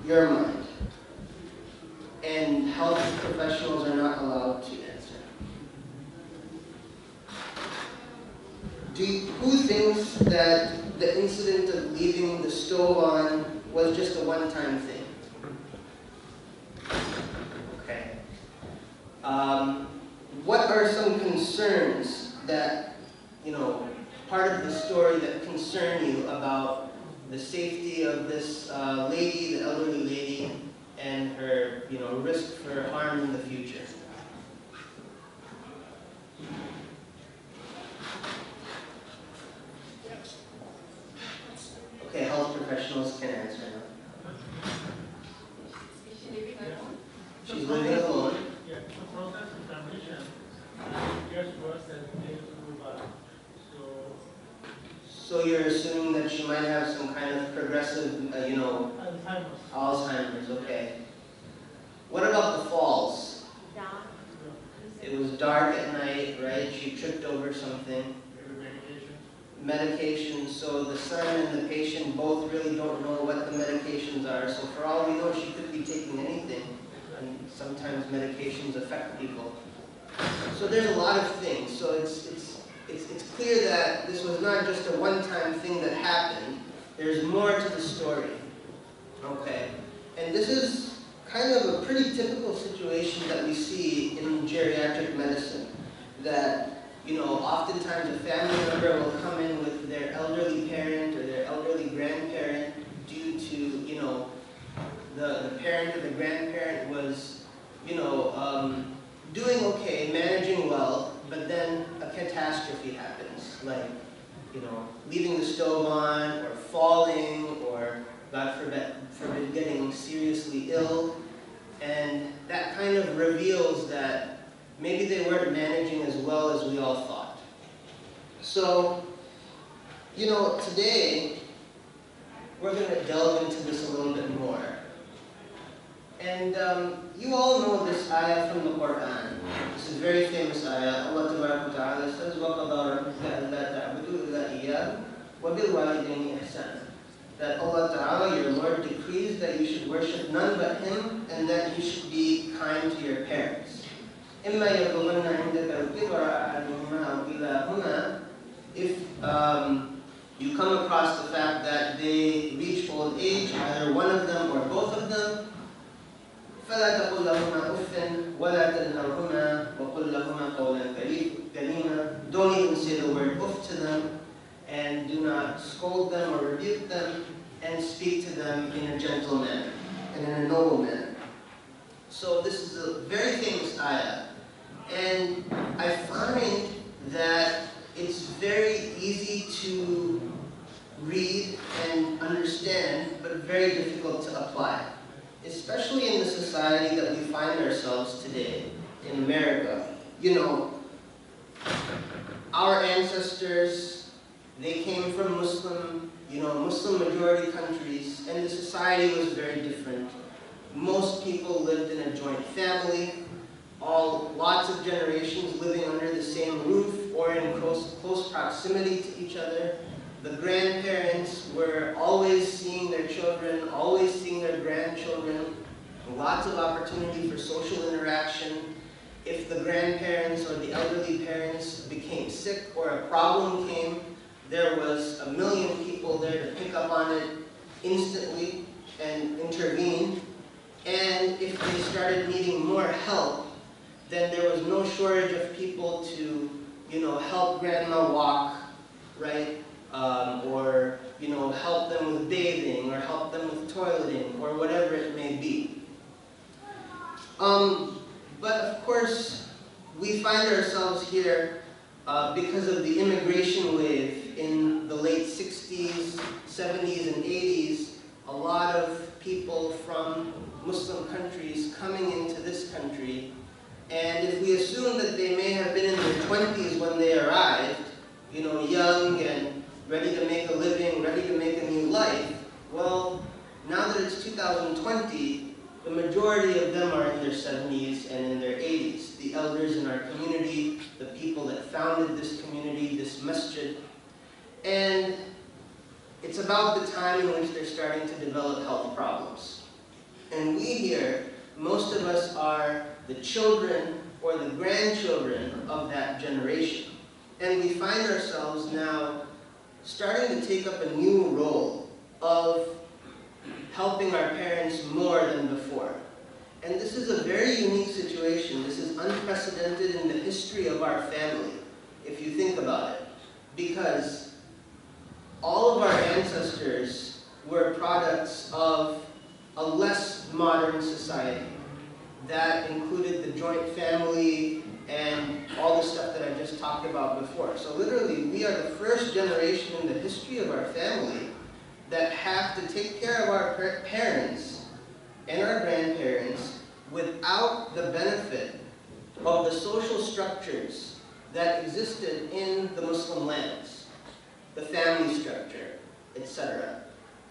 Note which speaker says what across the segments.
Speaker 1: your mind. And health professionals are not allowed to answer. Who thinks that the incident of leaving the stove on was just a one-time thing? Okay. What are some concerns that, part of the story that concern you about the safety of this lady, the elderly lady, and her, risk for harm in the future? Okay, health professionals can answer now.
Speaker 2: Is she living alone?
Speaker 1: She's living alone.
Speaker 3: Yeah, the process of transition gets worse as the days go by.
Speaker 1: So you're assuming that she might have some kind of progressive,
Speaker 3: Alzheimer's.
Speaker 1: Alzheimer's, okay. What about the falls?
Speaker 2: Dark.
Speaker 1: It was dark at night, right? She tripped over something. Medication, so the son and the patient both really don't know what the medications are. So for all we know, she could be taking anything. And sometimes medications affect people. So there's a lot of things. So it's clear that this was not just a one-time thing that happened. There's more to the story. Okay. And this is kind of a pretty typical situation that we see in geriatric medicine. That oftentimes a family member will come in with their elderly parent or their elderly grandparent due to, the parent or the grandparent was, doing okay, managing well, but then a catastrophe happens, like, leaving the stove on or falling or, God forbid, getting seriously ill. And that kind of reveals that maybe they weren't managing as well as we all thought. So, today, we're going to delve into this a little bit more. And you all know this ayah from the Quran. This is a very famous ayah. Allah Ta'ala says, وَقَضَى رَبُّكَ أَلَّا تَعْبُدُوا إِلَّا إِيَّاهُ وَبِالْوَالِدَيْنِ إِحْسَانًا. That Allah Ta'ala, your Lord, decrees that you should worship none but Him and that you should be kind to your parents. إِمَّا يَبْلُغَنَّ عِنْدَكَ الْكِبَرَ أَحَدُهُمَا أَوْ كِلَاهُمَا. If you come across the fact that they reach old age, either one of them or both of them, فَلَا تَقُلْ لَهُمَا أُفٍّ وَلَا تَنْهَرْهُمَا وَقُلْ لَهُمَا قَوْلًا كَرِيمًا. Don't even say the word uff to them, and do not scold them or rebuke them, and speak to them in a gentle manner and in a noble manner. So this is a very famous ayah, and I find that it's very easy to read and understand, but very difficult to apply, especially in the society that we find ourselves today in America. Our ancestors, they came from Muslim majority countries, and the society was very different. Most people lived in a joint family, lots of generations living under the same roof or in close proximity to each other. The grandparents were always seeing their children, always seeing their grandchildren, lots of opportunity for social interaction. If the grandparents or the elderly parents became sick or a problem came, there was a million people there to pick up on it instantly and intervene. And if they started needing more help, then there was no shortage of people to, help grandma walk, right? Or, help them with bathing or help them with toileting or whatever it may be. But of course, we find ourselves here because of the immigration wave in the late 60s, 70s, and 80s. A lot of people from Muslim countries coming into this country. And if we assume that they may have been in their 20s when they arrived, young and ready to make a living, ready to make a new life, well, now that it's 2020, the majority of them are in their 70s and in their 80s. The elders in our community, the people that founded this community, this masjid. And it's about the time in which they're starting to develop health problems. here, most of us are the children or the grandchildren of that generation. And we find ourselves now starting to take up a new role of helping our parents more than before. And this is a very unique situation. This is unprecedented in the history of our family, if you think about it. Because all of our ancestors were products of a less modern society. That included the joint family and all the stuff that I just talked about before. So literally, we are the first generation in the history of our family that have to take care of our parents and our grandparents without the benefit of the social structures that existed in the Muslim lands, the family structure, etc.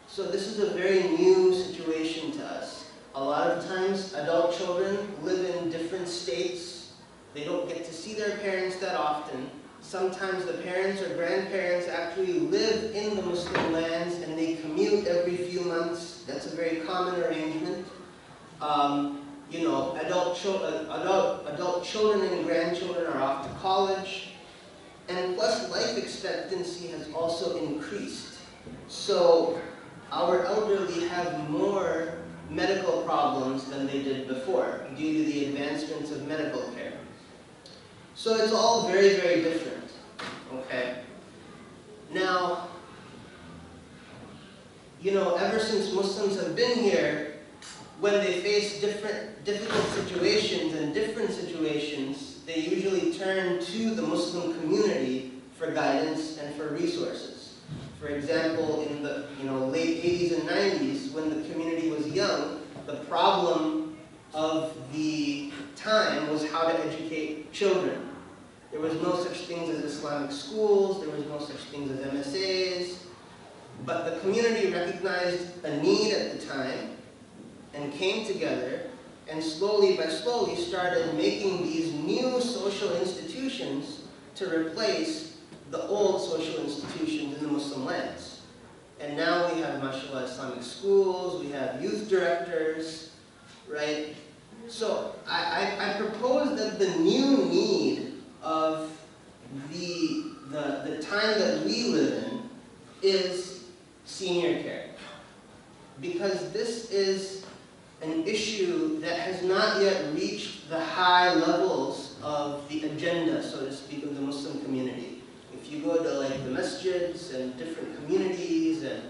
Speaker 1: So this is a very new situation to us. A lot of times, adult children live in different states. They don't get to see their parents that often. Sometimes the parents or grandparents actually live in the Muslim lands and they commute every few months. That's a very common arrangement. You know, adult children and grandchildren are off to college. And plus, life expectancy has also increased. So our elderly have more medical problems than they did before due to the advancements of medical care. So it's all very, very different, okay? Now, you know, ever since Muslims have been here, when they face difficult situations and different situations, they usually turn to the Muslim community for guidance and for resources. For example, in the late 80s and 90s, when the community was young, the problem of the time was how to educate children. There was no such things as Islamic schools, there was no such things as MSAs, but the community recognized a need at the time and came together and slowly by slowly started making these new social institutions to replace the old social institutions in the Muslim lands. And now we have, mashallah, Islamic schools, we have youth directors, right? So I propose that the new need of the time that we live in is senior care. Because this is an issue that has not yet reached the high levels of the agenda, so to speak, of the Muslim community. If you go to like the masjids and different communities and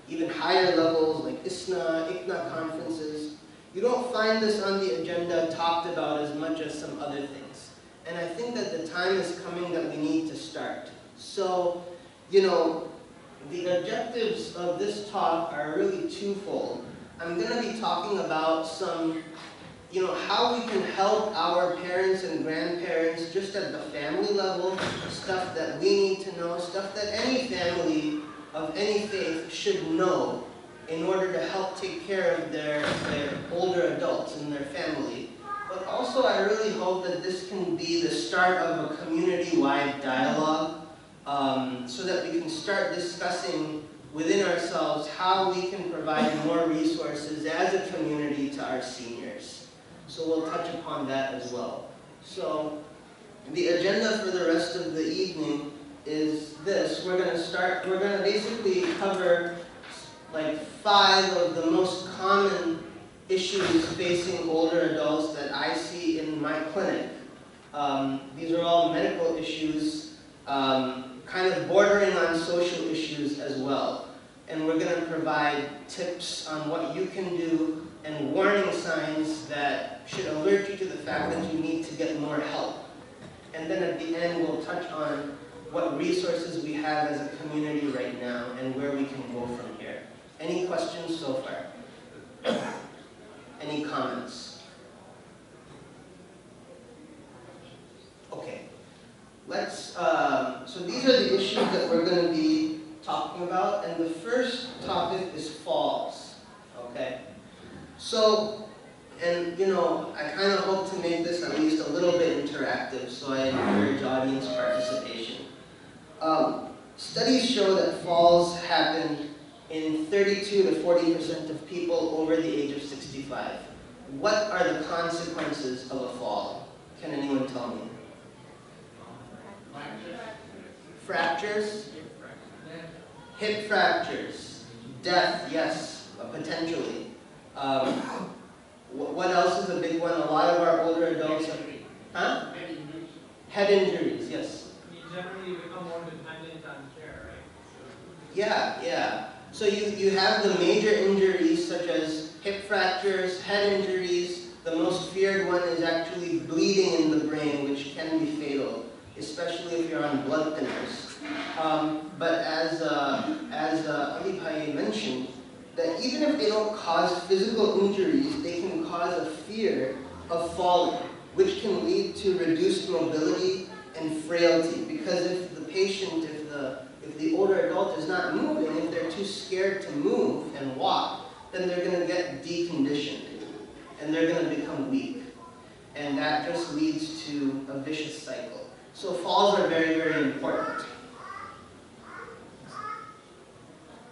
Speaker 1: even higher levels like ICNA conferences, you don't find this on the agenda talked about as much as some other things. And I think that the time is coming that we need to start. So, you know, the objectives of this talk are really twofold. I'm going to be talking about some, how we can help our parents and grandparents just at the family level, stuff that we need to know, stuff that any family of any faith should know in order to help take care of their older adults in their family. But also I really hope that this can be the start of a community-wide dialogue so that we can start discussing within ourselves how we can provide more resources as a community to our seniors. So we'll touch upon that as well. So the agenda for the rest of the evening is this. We're going to basically cover like 5 of the most common issues facing older adults that I see in my clinic. These are all medical issues, kind of bordering on social issues as well. And we're going to provide tips on what you can do and warning signs that should alert you to the fact that you need to get more help. And then at the end, we'll touch on what resources we have as a community right now and where we can go from here. Any questions so far? Any comments? Okay. So these are the issues that we're going to be talking about, and the first topic is falls, okay? So, and I kind of hope to make this at least a little bit interactive, so I encourage audience participation. Studies show that falls happen in 32 to 40% of people over the age of 65. what are the consequences of a fall? Can anyone tell me? Fractures? Hip fractures. Death, yes, potentially. What else is a big one? A lot of our older adults have... Huh? Head injuries, yes.
Speaker 3: You generally become more dependent on care, right?
Speaker 1: Yeah. So you have the major injuries such as hip fractures, head injuries. The most feared one is actually bleeding in the brain, which can be fatal, especially if you're on blood thinners. But as Ali Bhai mentioned, that even if they don't cause physical injuries, they can cause a fear of falling, which can lead to reduced mobility and frailty. Because if the patient, if the older adult is not moving, if they're too scared to move and walk, then they're going to get deconditioned and they're going to become weak. And that just leads to a vicious cycle. So falls are very, very important.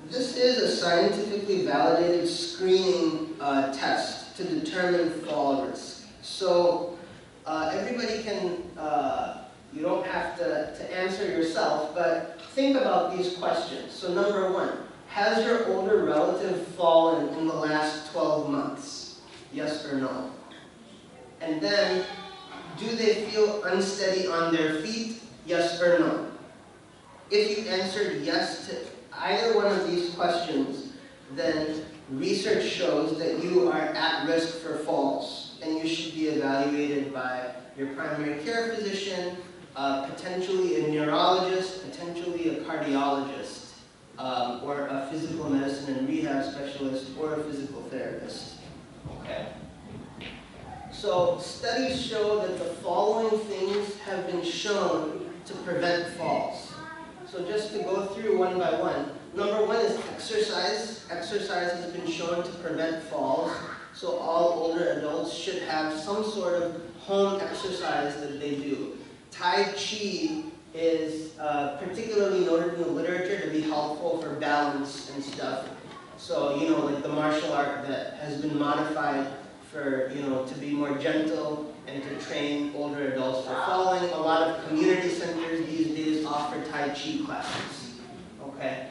Speaker 1: This is a scientifically validated screening test to determine fall risk. So everybody can, you don't have to answer yourself, but think about these questions. So number one, has your older relative fallen in the last 12 months? Yes or no? And then, do they feel unsteady on their feet? Yes or no? If you answered yes to either one of these questions, then research shows that you are at risk for falls, and you should be evaluated by your primary care physician, potentially a neurologist, potentially a cardiologist, or a physical medicine and rehab specialist, or a physical therapist. Okay? So studies show that the following things have been shown to prevent falls. So just to go through one by one. Number one is exercise. Exercise has been shown to prevent falls. So all older adults should have some sort of home exercise that they do. Tai Chi is particularly noted in the literature to be helpful for balance and stuff. So, you know, like the martial art that has been modified for, you know, to be more gentle and to train older adults for falling. A lot of community centers these days offer Tai Chi classes. Okay.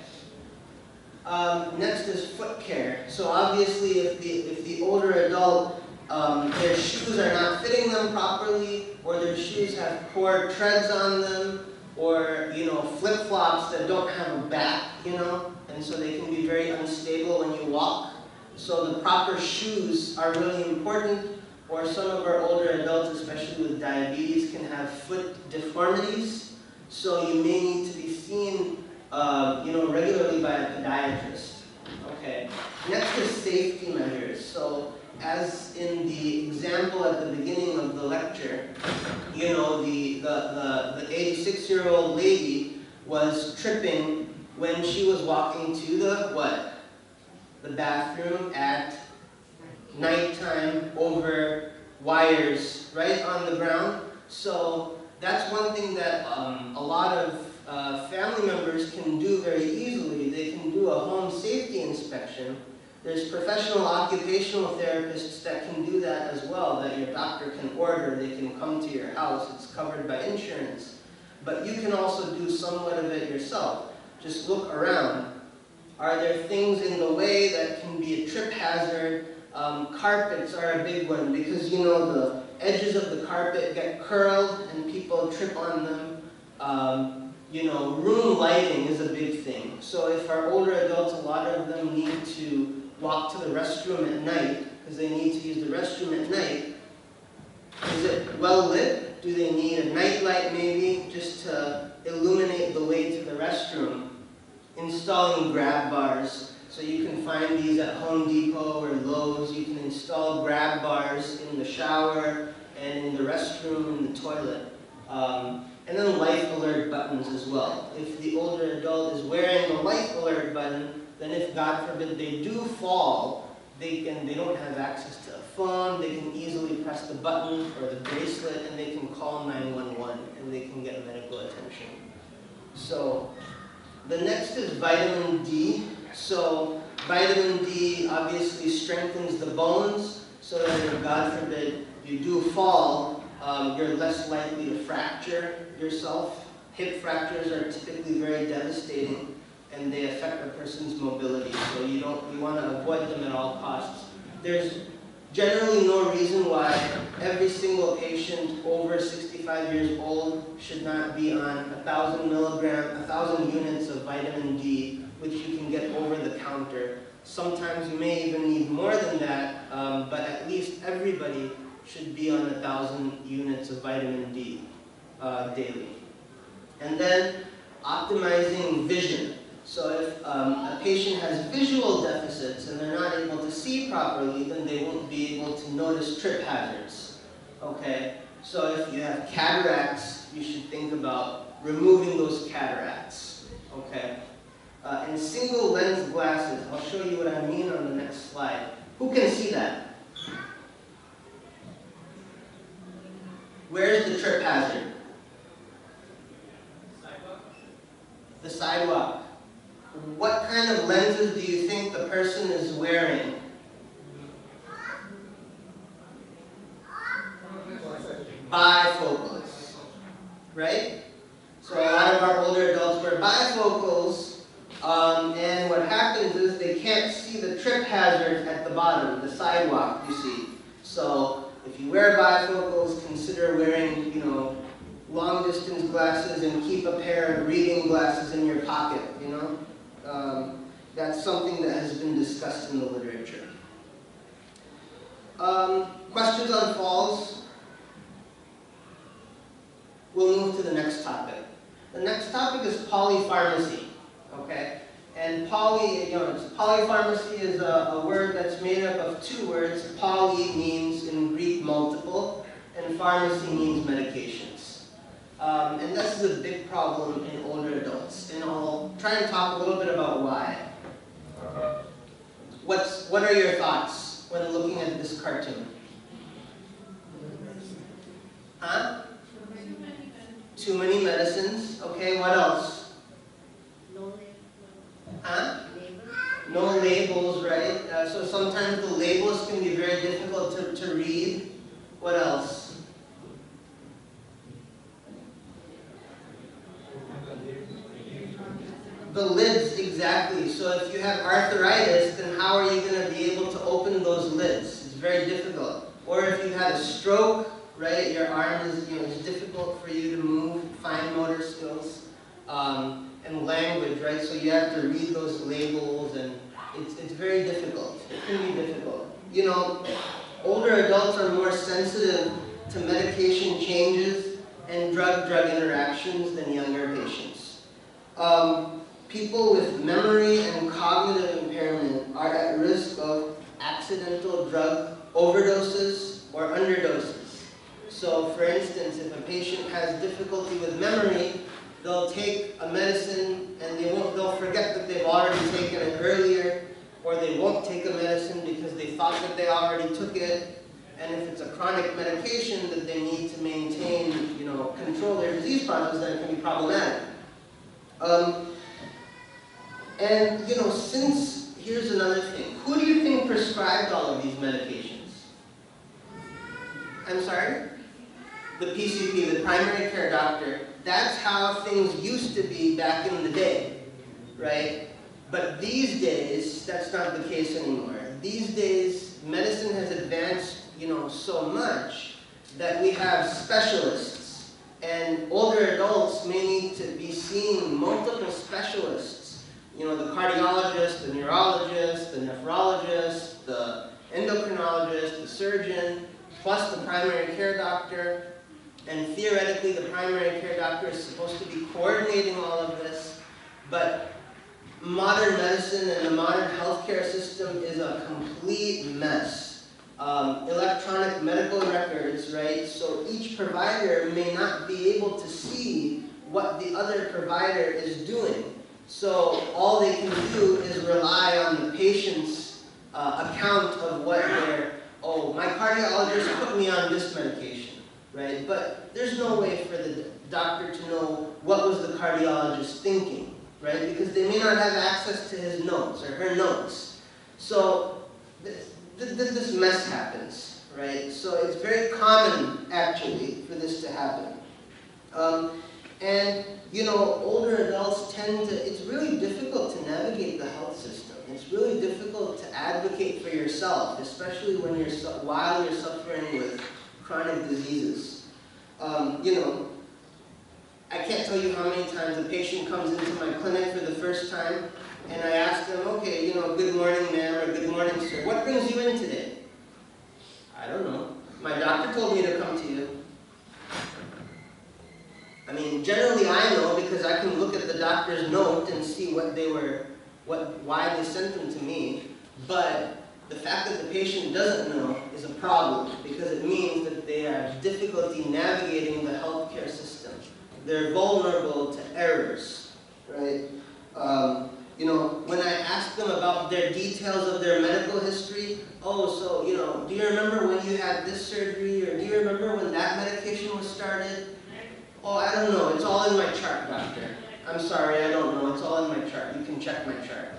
Speaker 1: Next is foot care. So obviously, if the older adult, their shoes are not fitting them properly, or their shoes have poor treads on them, or, you know, flip-flops that don't have a back, you know, and so they can be very unstable when you walk. So the proper shoes are really important, or some of our older adults, especially with diabetes, can have foot deformities. So you may need to be seen, you know, regularly by a podiatrist. Okay. Next is safety measures. So as in the example at the beginning of the lecture, you know, the 86-year-old lady was tripping when she was walking to the what? The bathroom at nighttime over wires right on the ground. So that's one thing that a lot of family members can do very easily. They can do a home safety inspection. There's professional occupational therapists that can do that as well, that your doctor can order. They can come to your house. It's covered by insurance. But you can also do somewhat of it yourself. Just look around. Are there things in the way that can be a trip hazard? Carpets are a big one because, you know, the edges of the carpet get curled and people trip on them. You know, room lighting is a big thing. So if our older adults, a lot of them need to walk to the restroom at night because they need to use the restroom at night. Is it well lit? Do they need a night light maybe just to illuminate the way to the restroom? Installing grab bars. So you can find these at Home Depot or Lowe's. You can install grab bars in the shower and in the restroom and the toilet. And then life alert buttons as well. If the older adult is wearing the life alert button, then if God forbid they do fall, they don't have access to a phone, they can easily press the button or the bracelet and they can call 911 and they can get medical attention. So the next is vitamin D. So vitamin D obviously strengthens the bones so that God forbid, you do fall, you're less likely to fracture yourself. Hip fractures are typically very devastating, and they affect a person's mobility, so you want to avoid them at all costs. There's generally no reason why every single patient over 65 years old should not be on 1,000 units of vitamin D, which you can get over the counter. Sometimes you may even need more than that, but at least everybody should be on 1,000 units of vitamin D daily. And then optimizing vision. So if a patient has visual deficits and they're not able to see properly, then they won't be able to notice trip hazards. Okay? So if you have cataracts, you should think about removing those cataracts. Okay? And single lens glasses, I'll show you what I mean on the next slide. Who can see that? Where's the trip hazard? The sidewalk. What kind of lenses do you think the person is wearing? Bifocals, right? So a lot of our older adults wear bifocals, and what happens is they can't see the trip hazard at the bottom, the sidewalk, you see. So if you wear bifocals, consider wearing, long distance glasses and keep a pair of reading glasses in your pocket, That's something that has been discussed in the literature. Questions on falls? We'll move to the next topic. The next topic is polypharmacy, okay? And polypharmacy is a word that's made up of two words. Poly means in Greek multiple, and pharmacy means medications. And this is a big problem in older adults, and I'll try and talk a little bit about why. What are your thoughts when looking at this cartoon? Huh? Too many medicines. Okay, what else? Huh? No labels, right? So sometimes the labels can be very difficult to read. What else? The lids, exactly. So if you have arthritis, then how are you going to be able to open those lids? It's very difficult. Or if you had a stroke, right, your arm is, it's difficult for you to move, fine motor skills, and language, right? So you have to read those labels, and it's very difficult. It can be difficult. Older adults are more sensitive to medication changes and drug-drug interactions than younger patients. People with memory and cognitive impairment are at risk of accidental drug overdoses or underdoses. So for instance, if a patient has difficulty with memory, they'll take a medicine and they'll forget that they've already taken it earlier, or they won't take a medicine because they thought that they already took it. And if it's a chronic medication that they need to maintain, control their disease process, then it can be problematic. Here's another thing. Who do you think prescribed all of these medications? I'm sorry? The PCP, the primary care doctor. That's how things used to be back in the day, right? But these days, that's not the case anymore. These days, medicine has advanced, so much that we have specialists, and older adults may need to be seeing multiple specialists. The cardiologist, the neurologist, the nephrologist, the endocrinologist, the surgeon, plus the primary care doctor. And theoretically, the primary care doctor is supposed to be coordinating all of this, but modern medicine and the modern healthcare system is a complete mess. Electronic medical records, right? So each provider may not be able to see what the other provider is doing. So all they can do is rely on the patient's account of what my cardiologist put me on this medication, right? But there's no way for the doctor to know what was the cardiologist thinking, right? Because they may not have access to his notes or her notes. So this mess happens, right? So it's very common, actually, for this to happen. And, you know, older adults tend to, it's really difficult to navigate the health system. It's really difficult to advocate for yourself, especially when while you're suffering with chronic diseases. You know, I can't tell you how many times a patient comes into my clinic for the first time, and I ask them, okay, you know, good morning, ma'am, or good morning, sir. What brings you in today? I don't know. My doctor told me to come to you. I mean, generally I know because I can look at the doctor's note and see why they sent them to me. But the fact that the patient doesn't know is a problem because it means that they have difficulty navigating the healthcare system. They're vulnerable to errors, right? You know, when I ask them about their details of their medical history, oh, so, you know, do you remember when you had this surgery, or do you remember when that medication was started? Oh, I don't know. It's all in my chart, doctor. I'm sorry, I don't know. It's all in my chart. You can check my chart.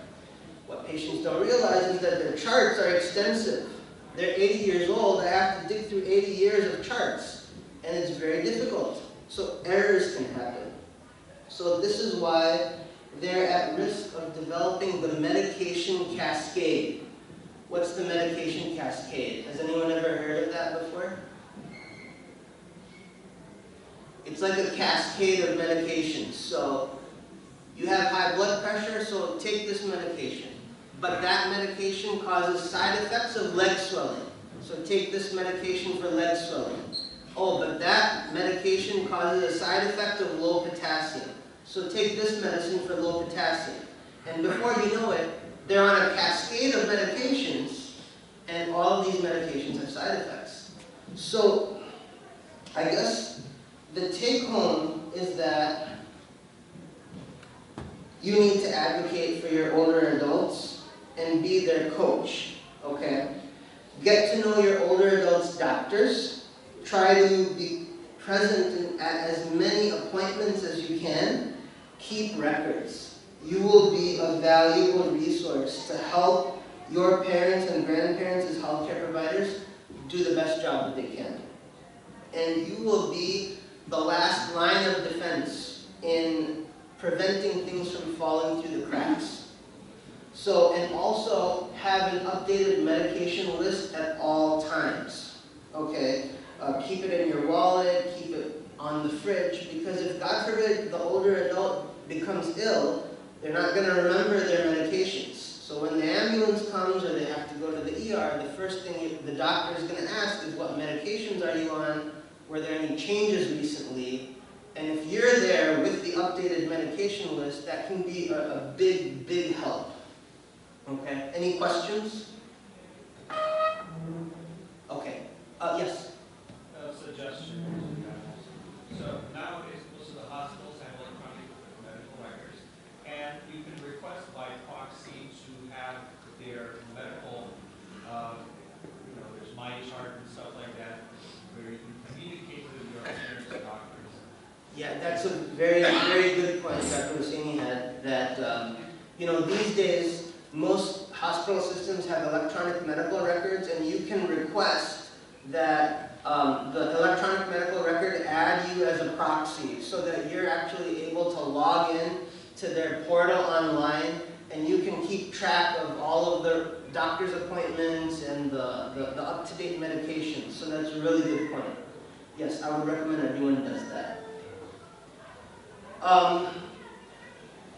Speaker 1: What patients don't realize is that their charts are extensive. They're 80 years old. I have to dig through 80 years of charts, and it's very difficult. So errors can happen. So this is why they're at risk of developing the medication cascade. What's the medication cascade? Has anyone ever heard of that before? It's like a cascade of medications. So you have high blood pressure, so take this medication. But that medication causes side effects of leg swelling. So take this medication for leg swelling. Oh, but that medication causes a side effect of low potassium. So take this medicine for low potassium. And before you know it, they're on a cascade of medications, and all of these medications have side effects. So I guess the take home is that you need to advocate for your older adults and be their coach, okay? Get to know your older adults' doctors. Try to be present at as many appointments as you can. Keep records. You will be a valuable resource to help your parents and grandparents as healthcare providers do the best job that they can. And you will be the last line of defense in preventing things from falling through the cracks. So, and also have an updated medication list at all times, okay? Keep it in your wallet, keep it on the fridge, because if, God forbid, the older adult becomes ill, they're not going to remember their medications. So when the ambulance comes or they have to go to the ER, the first thing the doctor is going to ask is, what medications are you on? Were there any changes recently? And if you're there with the updated medication list, that can be a big, big help. Okay, any questions? Okay, yes?
Speaker 4: Suggestion. So nowadays, most of the hospitals have electronic medical records, and you can request by proxy to have their medical, there's my chart and stuff like that, where you can communicate with your parents and doctors.
Speaker 1: Yeah, that's a very, very good point Dr. Husseini had, that, these days, most hospital systems have electronic medical records, and you can request that the electronic medical record add you as a proxy so that you're actually able to log in to their portal online, and you can keep track of all of the doctor's appointments and the up-to-date medications. So that's a really good point. Yes, I would recommend everyone does that.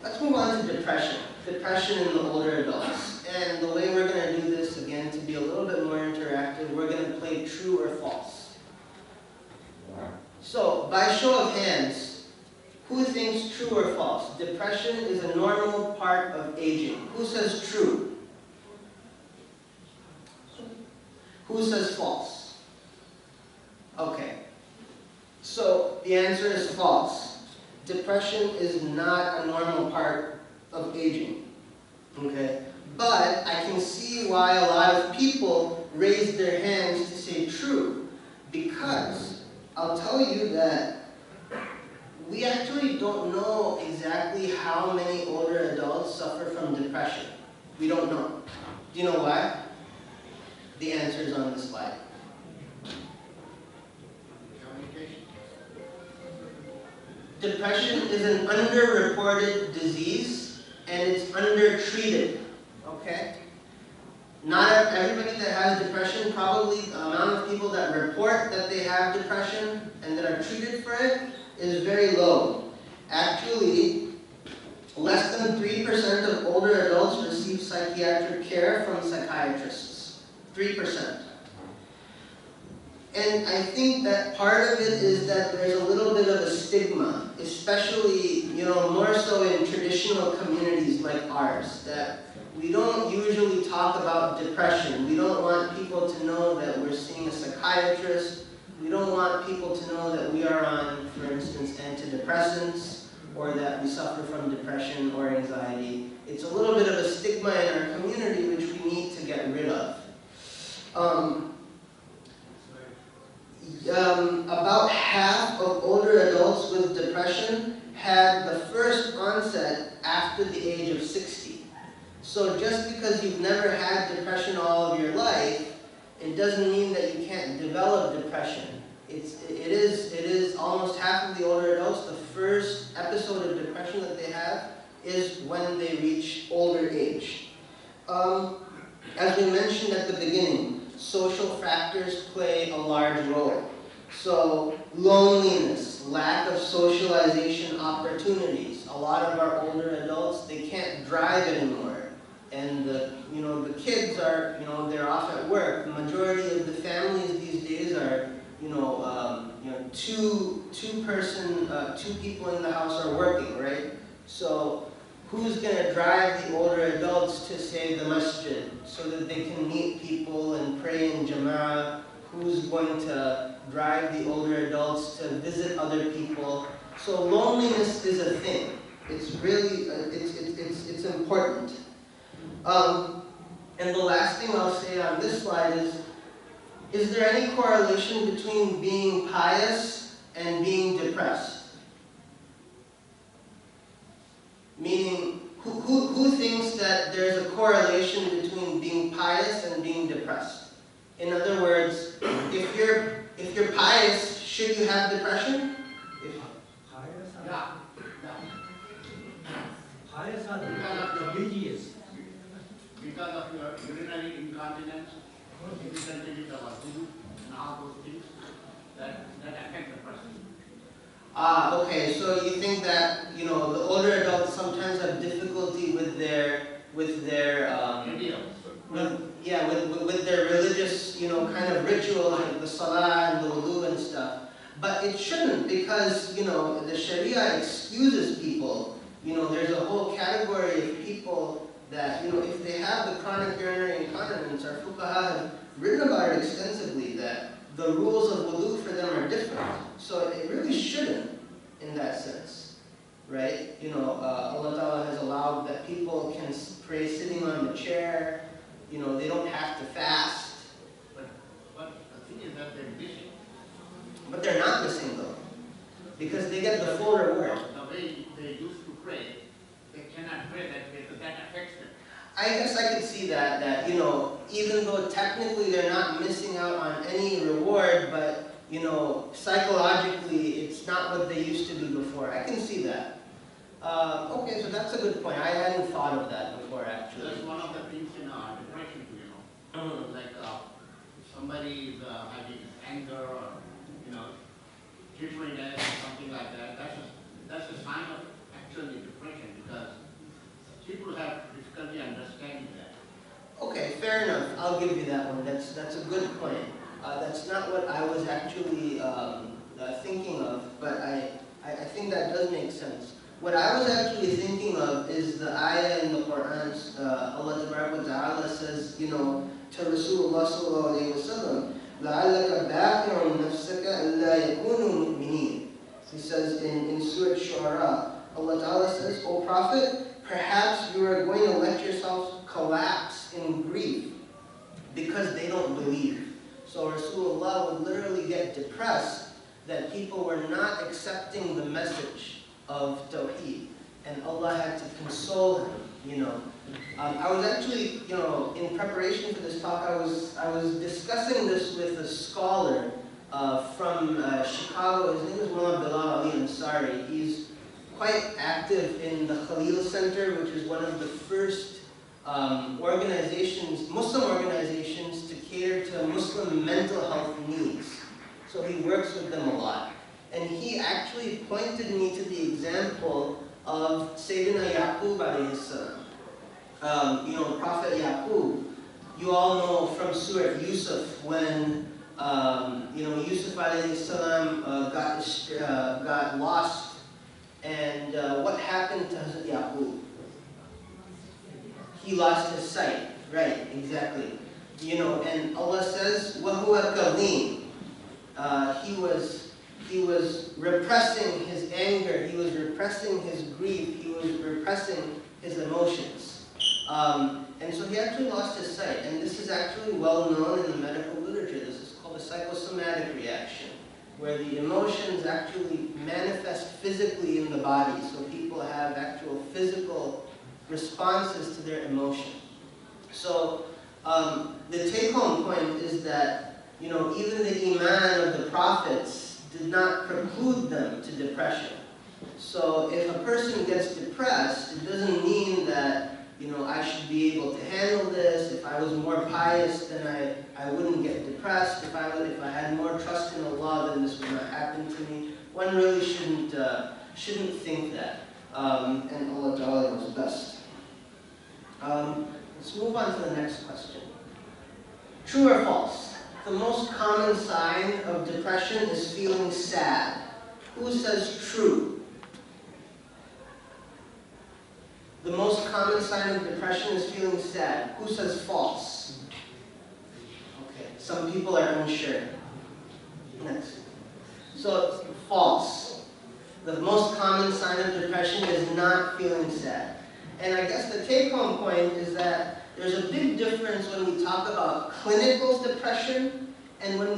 Speaker 1: Let's move on to depression. Depression in the older adults. And the way we're going to do this, again, to be a little bit more interactive, we're going to play true or false. So, by show of hands, who thinks true or false? Depression is a normal part of aging. Who says true? Who says false? Okay. So, the answer is false. Depression is not a normal part of aging. Okay? But I can see why a lot of people raise their hands to say true, because I'll tell you that we actually don't know exactly how many older adults suffer from depression. We don't know. Do you know why? The answer is on the slide. depression is an underreported disease and it's undertreated. Okay? Not everybody that has depression, probably the amount of people that report that they have depression and that are treated for it is very low. Actually, less than 3% of older adults receive psychiatric care from psychiatrists. 3%. And I think that part of it is that there's a little bit of a stigma, especially, more so in traditional communities like ours, that we don't usually talk about depression. We don't want people to know that we're seeing a psychiatrist. We don't want people to know that we are on, for instance, antidepressants, or that we suffer from depression or anxiety. It's a little bit of a stigma in our community which we need to get rid of. About half of older adults with depression had the first onset after the age of 60. So just because you've never had depression all of your life, it doesn't mean that you can't develop depression. It is almost half of the older adults, the first episode of depression that they have is when they reach older age. As we mentioned at the beginning, social factors play a large role. So loneliness, lack of socialization opportunities. A lot of our older adults, they can't drive anymore. And the kids are, they're off at work. The majority of the families these days are, two people in the house are working, right? So who's going to drive the older adults to, say, the masjid so that they can meet people and pray in jama'ah? Who's going to drive the older adults to visit other people? So loneliness is a thing. It's really, it's important. And the last thing I'll say on this slide is there any correlation between being pious and being depressed? Meaning, who thinks that there's a correlation between being pious and being depressed? In other words, if you're pious, should you have depression?
Speaker 5: Yeah. Pious are religious. Because of your urinary incontinence, difficulty with our food, and all those things that affect the person.
Speaker 1: Okay, so you think that, the older adults sometimes have difficulty with their with their religious, kind of rituals, like the salah and the wudu and stuff. But it shouldn't, because, the Sharia excuses people. There's a whole category of people that, if they have the chronic urinary incontinence, our fuqaha have written about it extensively, that the rules of wudu for them are different. So it really shouldn't, in that sense, right? Allah Ta'ala has allowed that people can pray sitting on the chair. They don't have to fast.
Speaker 5: But the thing is that they're missing.
Speaker 1: But they're not missing, though, because they get the full reward.
Speaker 5: The way they used to pray, they cannot pray that way, so that affects them.
Speaker 1: I guess I could see that, even though technically they're not missing out on any reward, but, psychologically it's not what they used to do before. I can see that. Okay, so that's a good point. I hadn't thought of that before, actually.
Speaker 5: That's one of the things in our depression, Like if somebody is having anger or, treatment or something like that, that's a sign of actually depression, because people have difficulty understanding that.
Speaker 1: Okay, fair enough. I'll give you that one. That's a good point. That's not what I was actually thinking of, but I think that does make sense. What I was actually thinking of is the ayah in the Quran. Allah Ta'ala says, to Rasulullah Sallallahu Alaihi Wasallam, لَعَلَّكَ بَاقِعٌ نَفْسَكَ أَلَّا يَكُونُوا مُؤْمِنِينَ. He says in Surah Shu'ara, Allah Ta'ala says, O Prophet, perhaps you are going to let yourself collapse in grief because they don't believe. So Rasulullah would literally get depressed that people were not accepting the message of Tawheed, and Allah had to console him. I was actually, in preparation for this talk, I was discussing this with a scholar from Chicago. His name is Mullah Bilal Ali Ansari. He's quite active in the Khalil Center, which is one of the first organizations, Muslim organizations, to cater to Muslim mental health needs. So he works with them a lot. And he actually pointed me to the example of Sayyidina Yaqub alayhi salam. Prophet Yaqub, you all know from Surah Yusuf when Yusuf alayhi salam got lost, and what happened to Hazrat Yaqub? He lost his sight, right? Exactly. And Allah says, "Wahuwa kadhim." He was repressing his anger. He was repressing his grief. He was repressing his emotions. And so he actually lost his sight. And this is actually well known in the medical literature. This is called a psychosomatic reaction, where the emotions actually manifest physically in the body. So people have actual physical responses to their emotion. So the take-home point is that, even the iman of the prophets did not preclude them to depression. So if a person gets depressed, it doesn't mean that, I should be able to handle this. If I was more pious, then I wouldn't get depressed. If I had more trust in Allah, then this would not happen to me. One really shouldn't think that. And Allah Ta'ala knows best. Let's move on to the next question. True or false? The most common sign of depression is feeling sad. Who says true? The most common sign of depression is feeling sad. Who says false? Okay, some people are unsure. Next. So, false. The most common sign of depression is not feeling sad. And I guess the take-home point is that there's a big difference when we talk about clinical depression and when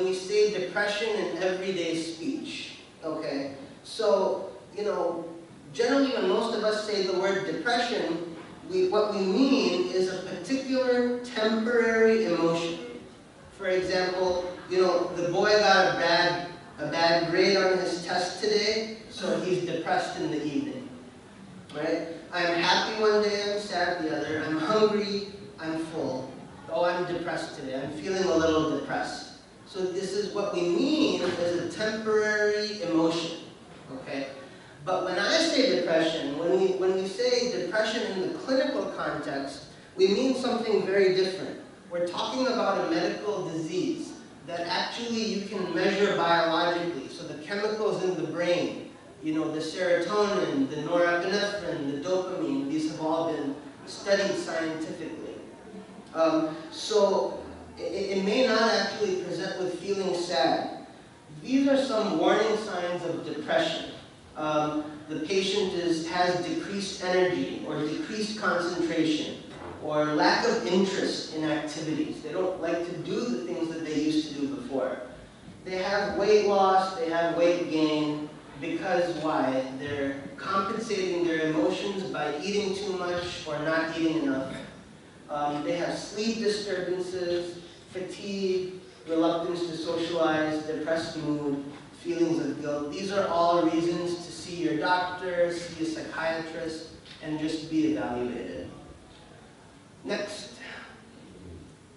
Speaker 1: we say depression in everyday speech. Okay? So, generally when most of us say the word depression, what we mean is a particular temporary emotion. For example, the boy got a bad grade on his test today, so he's depressed in the evening. Right? I'm happy one day, I'm sad the other. I'm hungry, I'm full. Oh, I'm depressed today. I'm feeling a little depressed. So this is what we mean as a temporary emotion. Okay? But when I say depression, when we say depression in the clinical context, we mean something very different. We're talking about a medical disease that actually you can measure biologically. So the chemicals in the brain, the serotonin, the norepinephrine, the dopamine, these have all been studied scientifically. So it may not actually present with feeling sad. These are some warning signs of depression. The patient has decreased energy or decreased concentration or lack of interest in activities. They don't like to do the things that they used to do before. They have weight loss, they have weight gain, because why? They're compensating their emotions by eating too much or not eating enough. They have sleep disturbances, fatigue, reluctance to socialize, depressed mood, feelings of guilt. These are all reasons to see your doctor, see a psychiatrist, and just be evaluated. Next.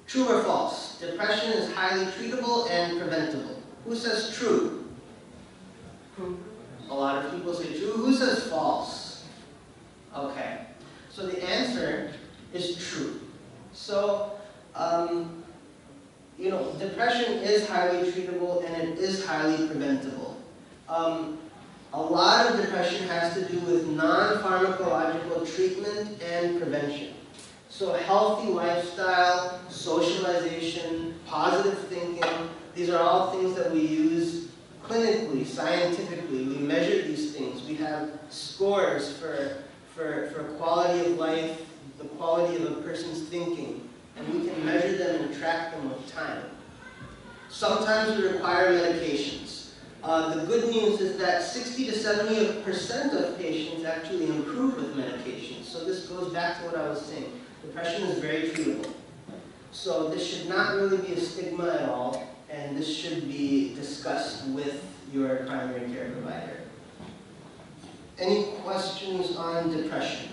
Speaker 1: True or false? Depression is highly treatable and preventable. Who says true? A lot of people say true. Who says false? Okay. So the answer is true. So, depression is highly treatable and it is highly preventable. A lot of depression has to do with non-pharmacological treatment and prevention. So healthy lifestyle, socialization, positive thinking, these are all things that we use clinically, scientifically. We measure these things. We have scores for quality of life, the quality of a person's thinking, and we can measure them and track them with time. Sometimes we require medications. The good news is that 60 to 70% of patients actually improve with medications. So this goes back to what I was saying. Depression is very treatable. So this should not really be a stigma at all, and this should Any questions on depression?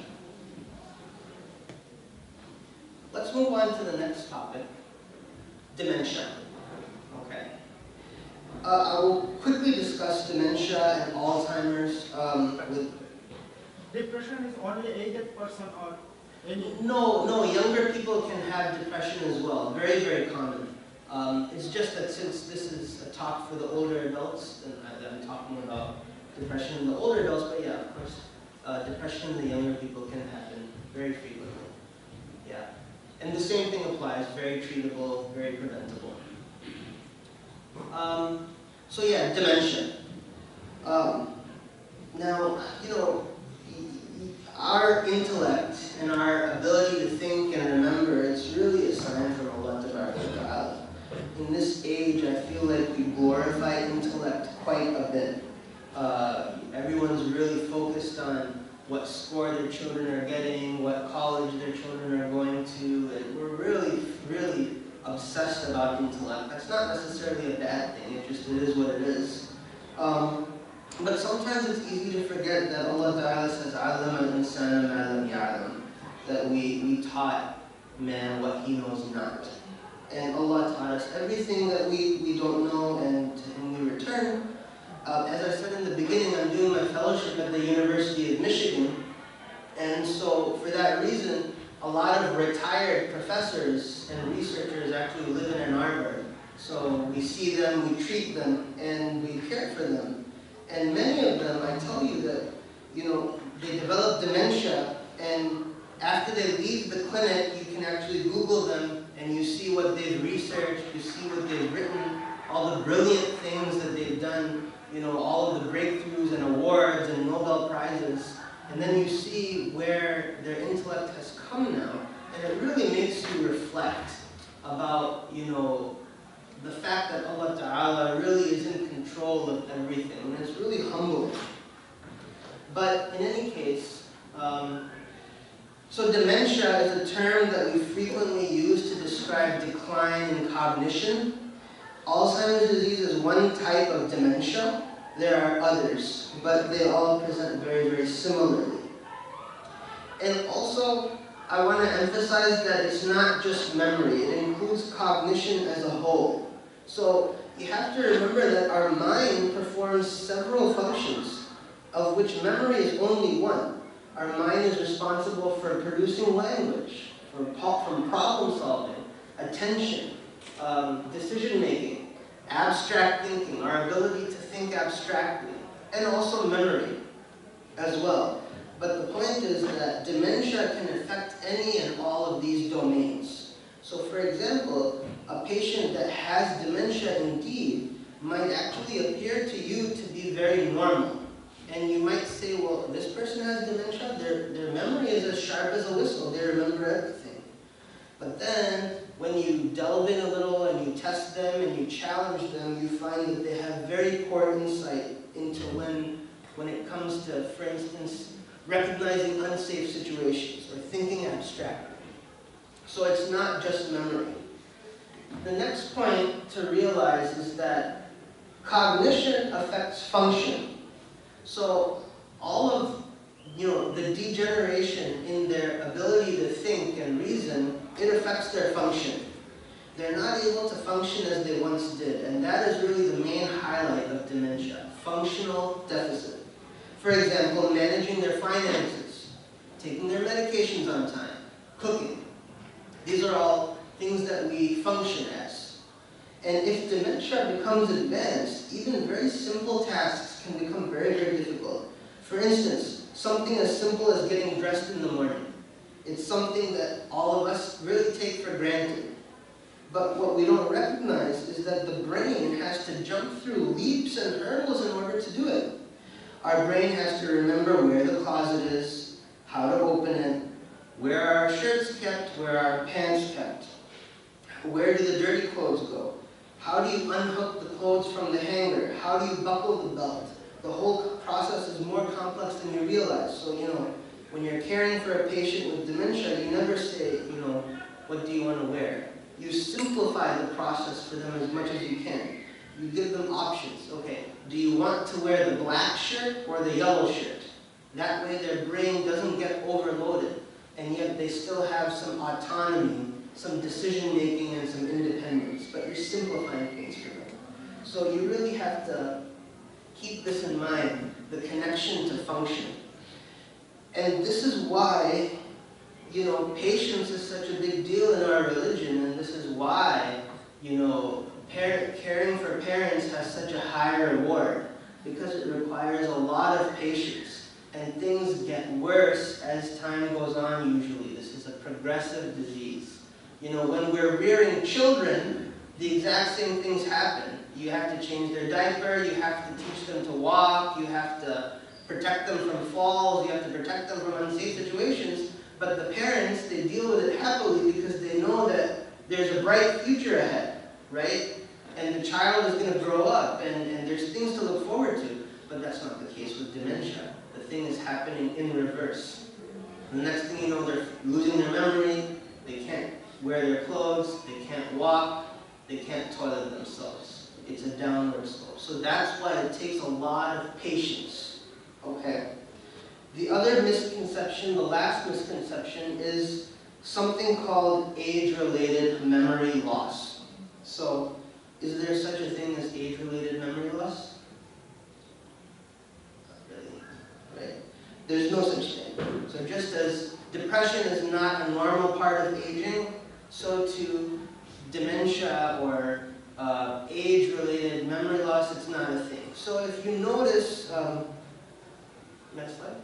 Speaker 1: Let's move on to the next topic, dementia. Okay. I will quickly discuss dementia and Alzheimer's with...
Speaker 3: Depression is only aged person or any?
Speaker 1: No, younger people can have depression as well. Very, very common. It's just that since this is a talk for the older adults, and I'm talking about depression in the older adults, but yeah, of course, depression in the younger people can happen very frequently. Yeah. And the same thing applies, very treatable, very preventable. So yeah, dementia. Now, you know, our intellect and our ability to think and remember, it's really a sign from Allah Ta'ala. In this age, I feel like we glorify intellect quite a bit. Everyone's really focused on what score their children are getting, what college their children are going to, and we're really, really obsessed about intellect. That's not necessarily a bad thing, it is what it is. But sometimes it's easy to forget that Allah Ta'ala says, "Alam al-insana ma lam ya'lam," that we taught man what he knows not. And Allah taught us everything that we don't know, and to him we return. As I said in the beginning, I'm doing my fellowship at the University of Michigan, and so for that reason, a lot of retired professors and researchers actually live in Ann Arbor. So we see them, we treat them, and we care for them. And many of them, I tell you that, you know, they develop dementia, and after they leave the clinic, you can actually Google them, and you see what they've researched, you see what they've written, all the brilliant things that they've done, you know, all of the breakthroughs and awards and Nobel Prizes, and then you see where their intellect has come now, and it really makes you reflect about, you know, the fact that Allah Ta'ala really is in control of everything, and it's really humbling. But in any case, so dementia is a term that we frequently use to describe decline in cognition. Alzheimer's disease is one type of dementia. There are others, but they all present very, very similarly. And also, I want to emphasize that it's not just memory. It includes cognition as a whole. So you have to remember that our mind performs several functions, of which memory is only one. Our mind is responsible for producing language, from problem solving, attention, decision making, abstract thinking, our ability to think abstractly, and also memory as well. But the point is that dementia can affect any and all of these domains. So for example, a patient that has dementia indeed might actually appear to you to be very normal. And you might say, well, this person has dementia, their memory is as sharp as a whistle, they remember everything. But then, when you delve in a little and you test them and you challenge them, you find that they have very poor insight into when it comes to, for instance, recognizing unsafe situations or thinking abstractly. So it's not just memory. The next point to realize is that cognition affects function. So all of the degeneration in their ability to think and reason, it affects their function. They're not able to function as they once did, and that is really the main highlight of dementia, functional deficit. For example, managing their finances, taking their medications on time, cooking. These are all things that we function as. And if dementia becomes advanced, even very simple tasks can become very, very difficult. For instance, something as simple as getting dressed in the morning. It's something that all of us really take for granted. But what we don't recognize is that the brain has to jump through leaps and hurdles in order to do it. Our brain has to remember where the closet is, how to open it, where are our shirts kept, where are our pants kept, where do the dirty clothes go, how do you unhook the clothes from the hanger, how do you buckle the belt. The whole process is more complex than you realize. So, when you're caring for a patient with dementia, you never say, what do you want to wear? You simplify the process for them as much as you can. You give them options. Okay, do you want to wear the black shirt or the yellow shirt? That way their brain doesn't get overloaded, and yet they still have some autonomy, some decision making, and some independence, but you're simplifying things for them. So you really have to keep this in mind, the connection to function. And this is why, patience is such a big deal in our religion, and this is why, caring for parents has such a high reward, because it requires a lot of patience, and things get worse as time goes on usually. This is a progressive disease. When we're rearing children, the exact same things happen. You have to change their diaper, you have to teach them to walk, you have to protect them from falls, you have to protect them from unsafe situations, but the parents, they deal with it happily because they know that there's a bright future ahead, right? And the child is going to grow up, and there's things to look forward to, but that's not the case with dementia. The thing is happening in reverse. The next thing you know, they're losing their memory, they can't wear their clothes, they can't walk, they can't toilet themselves. It's a downward slope. So that's why it takes a lot of patience. Okay. The other misconception, the last misconception, is something called age-related memory loss. So, is there such a thing as age-related memory loss? Not really, right? There's no such thing. So just as depression is not a normal part of aging, so too dementia or age-related memory loss, it's not a thing. So if you notice, next slide.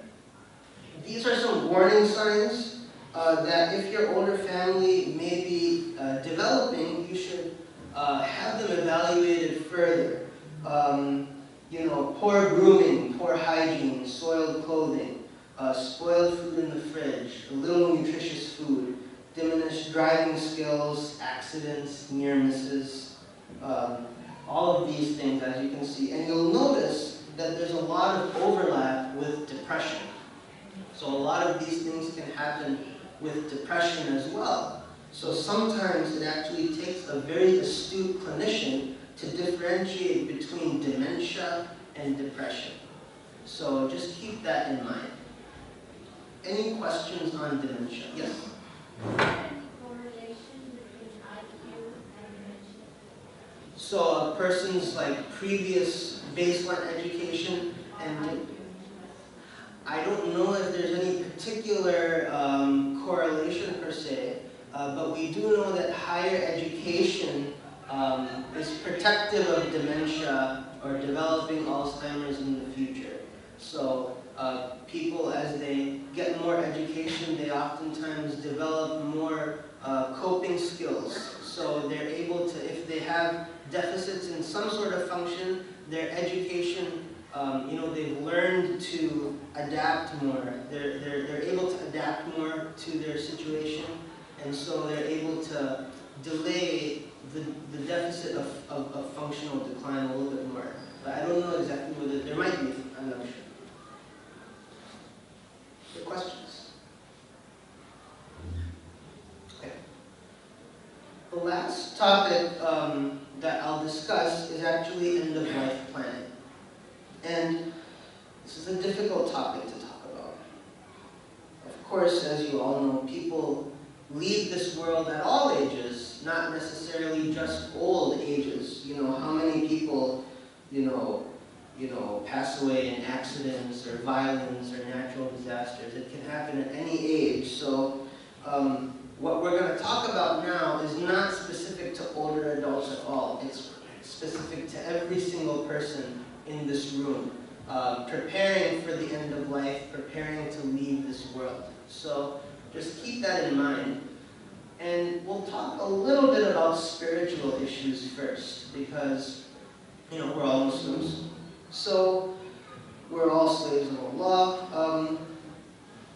Speaker 1: These are some warning signs that if your older family may be developing, you should have them evaluated further. Poor grooming, poor hygiene, soiled clothing, spoiled food in the fridge, little nutritious food, diminished driving skills, accidents, near misses, all of these things, as you can see. And you'll notice that there's a lot of overlap with depression. So a lot of these things can happen with depression as well. So sometimes it actually takes a very astute clinician to differentiate between dementia and depression. So just keep that in mind. Any questions on dementia? Yes?
Speaker 2: Is there any correlation between IQ and dementia?
Speaker 1: So a person's previous baseline education, and I don't know if there's any particular correlation per se, but we do know that higher education is protective of dementia or developing Alzheimer's in the future. So people, as they get more education, they oftentimes develop more coping skills. So they're able to, if they have deficits in some sort of function, their education, they've learned to adapt more. They're able to adapt more to their situation, and so they're able to delay the deficit of functional decline a little bit more. But I don't know exactly whether there might be. I'm not sure. Any questions? Okay. The last topic that I'll discuss is actually end-of-life planning. And this is a difficult topic to talk about. Of course, as you all know, people leave this world at all ages, not necessarily just old ages. How many people, pass away in accidents or violence or natural disasters. It can happen at any age. So what we're going to talk about now is not specific to older adults at all. It's specific to every single person in this room, preparing for the end of life, preparing to leave this world. So just keep that in mind. And we'll talk a little bit about spiritual issues first, because, we're all Muslims. So we're all slaves of Allah.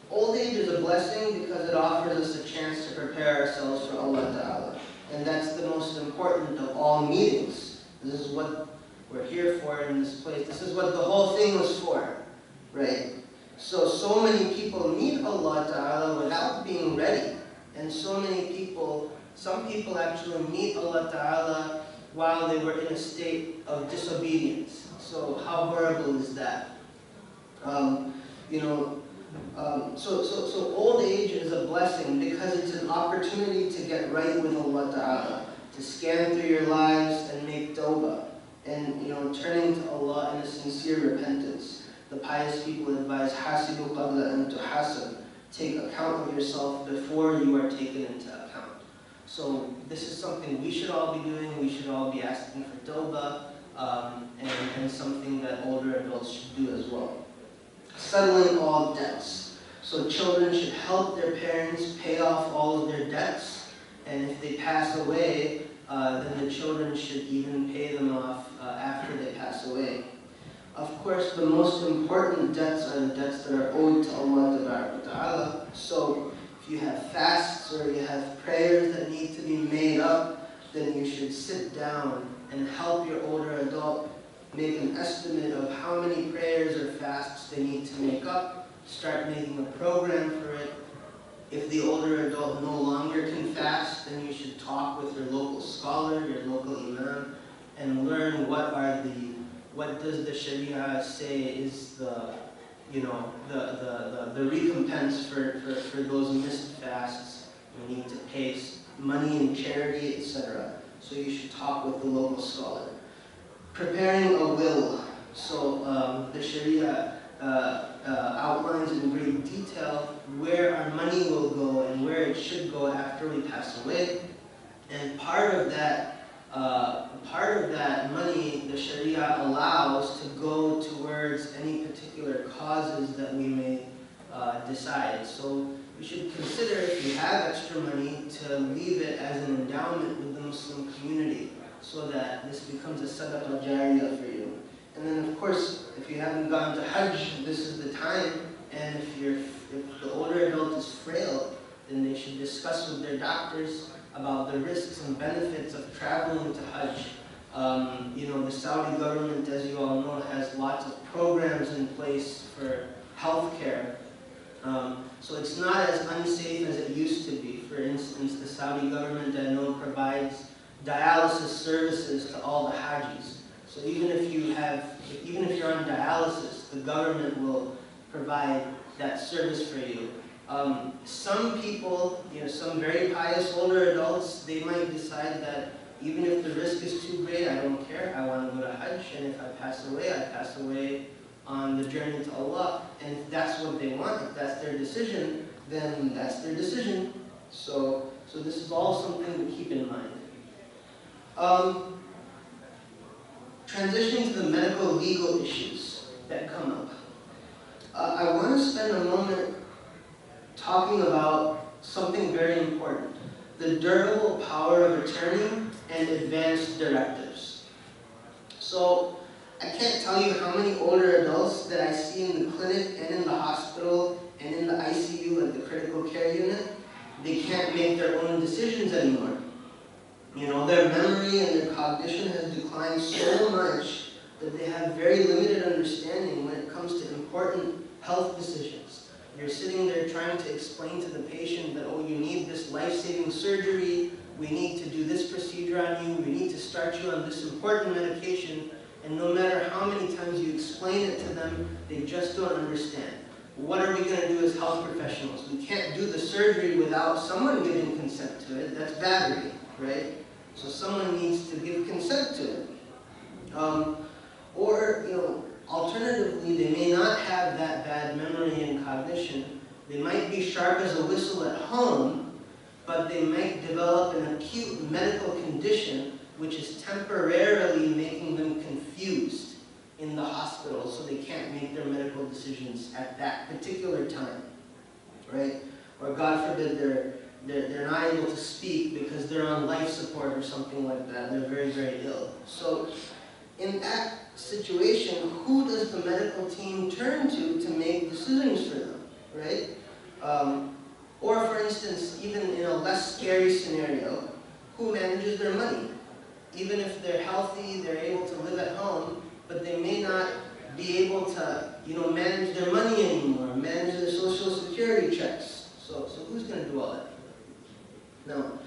Speaker 1: Old age is a blessing because it offers us a chance to prepare ourselves for Allah Ta'ala. And that's the most important of all meetings. This is what we're here for in this place. This is what the whole thing was for, right? So many people meet Allah Ta'ala without being ready. And so many people, some people actually meet Allah Ta'ala while they were in a state of disobedience. So how horrible is that? You know, so old age is a blessing because it's an opportunity to get right with Allah Ta'ala, to scan through your lives and make tawbah, and turning to Allah in a sincere repentance. The pious people advise, hasibu qabla an tuhasab. Take account of yourself before you are taken into account. So this is something we should all be doing. We should all be asking for tawbah, and something that older adults should do as well. Settling all debts. So children should help their parents pay off all of their debts, and if they pass away, then the children should even pay them off after they pass away. Of course, the most important debts are the debts that are owed to Allah Ta'ala. So if you have fasts or you have prayers that need to be made up, then you should sit down and help your older adult make an estimate of how many prayers or fasts they need to make up, start making a program for it. If the older adult no longer can fast, then you should talk with your local scholar, your local imam, and learn what does the Sharia say is the recompense for those missed fasts. You need to pay money in charity, etc. So you should talk with the local scholar. Preparing a will. So the Sharia outlines in great detail where our money will go and where it should go after we pass away. And part of that money the Sharia allows to go towards any particular causes that we may decide. So we should consider, if you have extra money, to leave it as an endowment with the Muslim community, so that this becomes a sadaqah jariyah for you. And then, of course, if you haven't gone to Hajj, this is the time. And if the older adult is frail, then they should discuss with their doctors about the risks and benefits of traveling to Hajj. The Saudi government, as you all know, has lots of programs in place for healthcare. So it's not as unsafe as it used to be. For instance, the Saudi government, I know, provides dialysis services to all the Hajis. So even if you're on dialysis, the government will provide that service for you. Some people, some very pious older adults, they might decide that even if the risk is too great, I don't care. I want to go to Hajj, and if I pass away on the journey to Allah. And if that's what they want, if that's their decision, then that's their decision. So this is all something to keep in mind. Transitioning to the medical legal issues that come up. I want to spend a moment talking about something very important: the durable power of attorney and advanced directives. So I can't tell you how many older adults that I see in the clinic and in the hospital and in the ICU at the critical care unit. They can't make their own decisions anymore. Their memory and their cognition has declined so much that they have very limited understanding when it comes to important health decisions. You're sitting there trying to explain to the patient that, oh, you need this life-saving surgery, we need to do this procedure on you, we need to start you on this important medication, and no matter how many times you explain it to them, they just don't understand. What are we going to do as health professionals? We can't do the surgery without someone giving consent to it. That's battery, right? So someone needs to give consent to it. Alternatively, they may not have that bad memory and cognition. They might be sharp as a whistle at home, but they might develop an acute medical condition which is temporarily making them confused in the hospital, so they can't make their medical decisions at that particular time, right? Or God forbid, they're not able to speak because they're on life support or something like that. They're very, very ill. So in that situation, who does the medical team turn to make decisions for them, right? Or for instance, even in a less scary scenario, who manages their money? Even if they're healthy, they're able to live at home, but they may not be able to, manage their money anymore, manage their social security checks. So who's going to do all that? Now,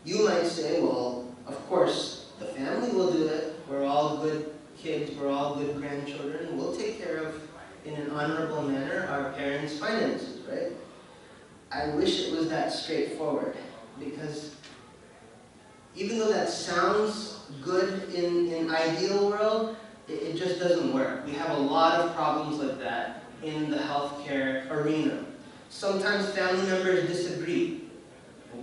Speaker 1: you might say, well, of course, the family will do it. We're all good kids, we're all good grandchildren, we'll take care of in an honorable manner our parents' finances, right? I wish it was that straightforward, because even though that sounds good in ideal world, it just doesn't work. We have a lot of problems like that in the healthcare arena. Sometimes family members disagree.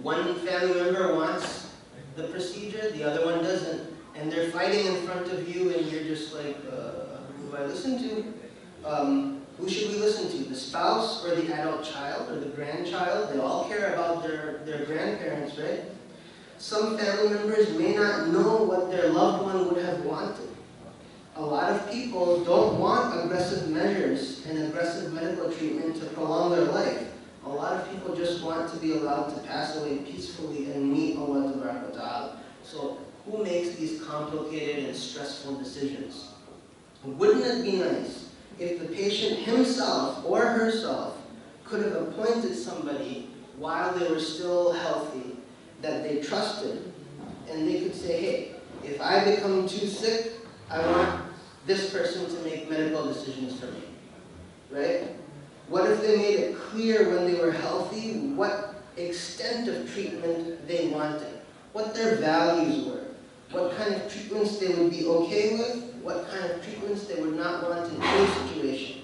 Speaker 1: One family member wants the procedure, the other one doesn't. And they're fighting in front of you, and you're just like, who do I listen to? Who should we listen to? The spouse or the adult child or the grandchild? They all care about their grandparents, right? Some family members may not know what their loved one would have wanted. A lot of people don't want aggressive measures and aggressive medical treatment to prolong their life. A lot of people just want to be allowed to pass away peacefully and meet Allah Ta'ala. So who makes these complicated and stressful decisions? Wouldn't it be nice if the patient himself or herself could have appointed somebody while they were still healthy that they trusted, and they could say, hey, if I become too sick, I want this person to make medical decisions for me, right? What if they made it clear when they were healthy what extent of treatment they wanted, what their values were, what kind of treatments they would be okay with, what kind of treatments they would not want in any situation.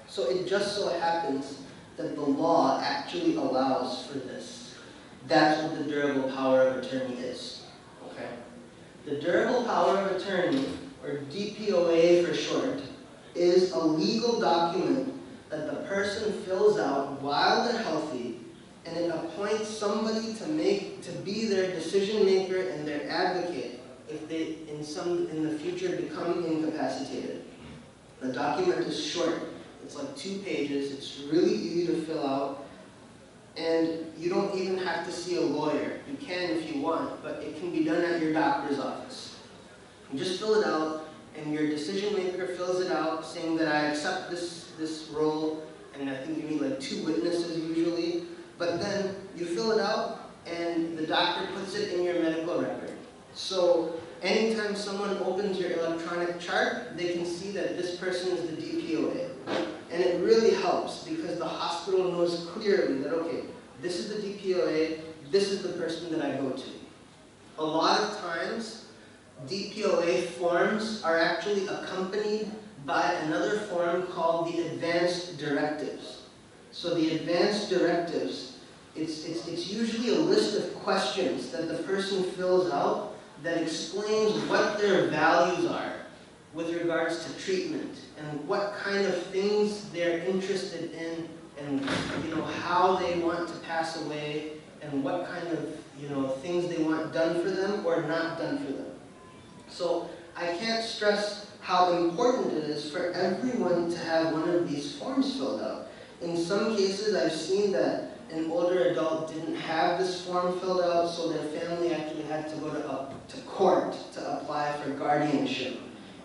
Speaker 1: So it just so happens that the law actually allows for this. That's what the durable power of attorney is. Okay? The durable power of attorney, or DPOA for short, is a legal document that the person fills out while they're healthy, and it appoints somebody to be their decision maker and their advocate if they in the future become incapacitated. The document is short. It's like 2 pages. It's really easy to fill out. And you don't even have to see a lawyer. You can if you want, but it can be done at your doctor's office. You just fill it out, and your decision maker fills it out saying that I accept this role, and I think you need like 2 witnesses usually. But then you fill it out, and the doctor puts it in your medical record. So anytime someone opens your electronic chart, they can see that this person is the DPOA. And it really helps because the hospital knows clearly that, okay, this is the DPOA, this is the person that I go to. A lot of times, DPOA forms are actually accompanied by another form called the advanced directives. So the advanced directives, it's usually a list of questions that the person fills out that explains what their values are with regards to treatment and what kind of things they're interested in, and how they want to pass away, and what kind of things they want done for them or not done for them. So I can't stress how important it is for everyone to have one of these forms filled out. In some cases, I've seen that an older adult didn't have this form filled out, so their family actually had to go to court to apply for guardianship.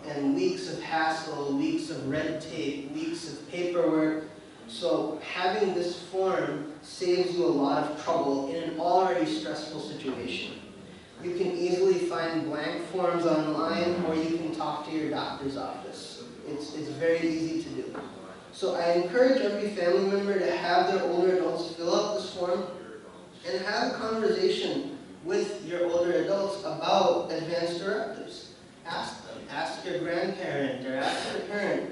Speaker 1: And weeks of hassle, weeks of red tape, weeks of paperwork. So having this form saves you a lot of trouble in an already stressful situation. You can easily find blank forms online, or you can talk to your doctor's office. It's very easy to do. So I encourage every family member to have their older adults fill out this form and have a conversation with your older adults about advanced directives. Ask them. Ask your grandparent or ask your parent.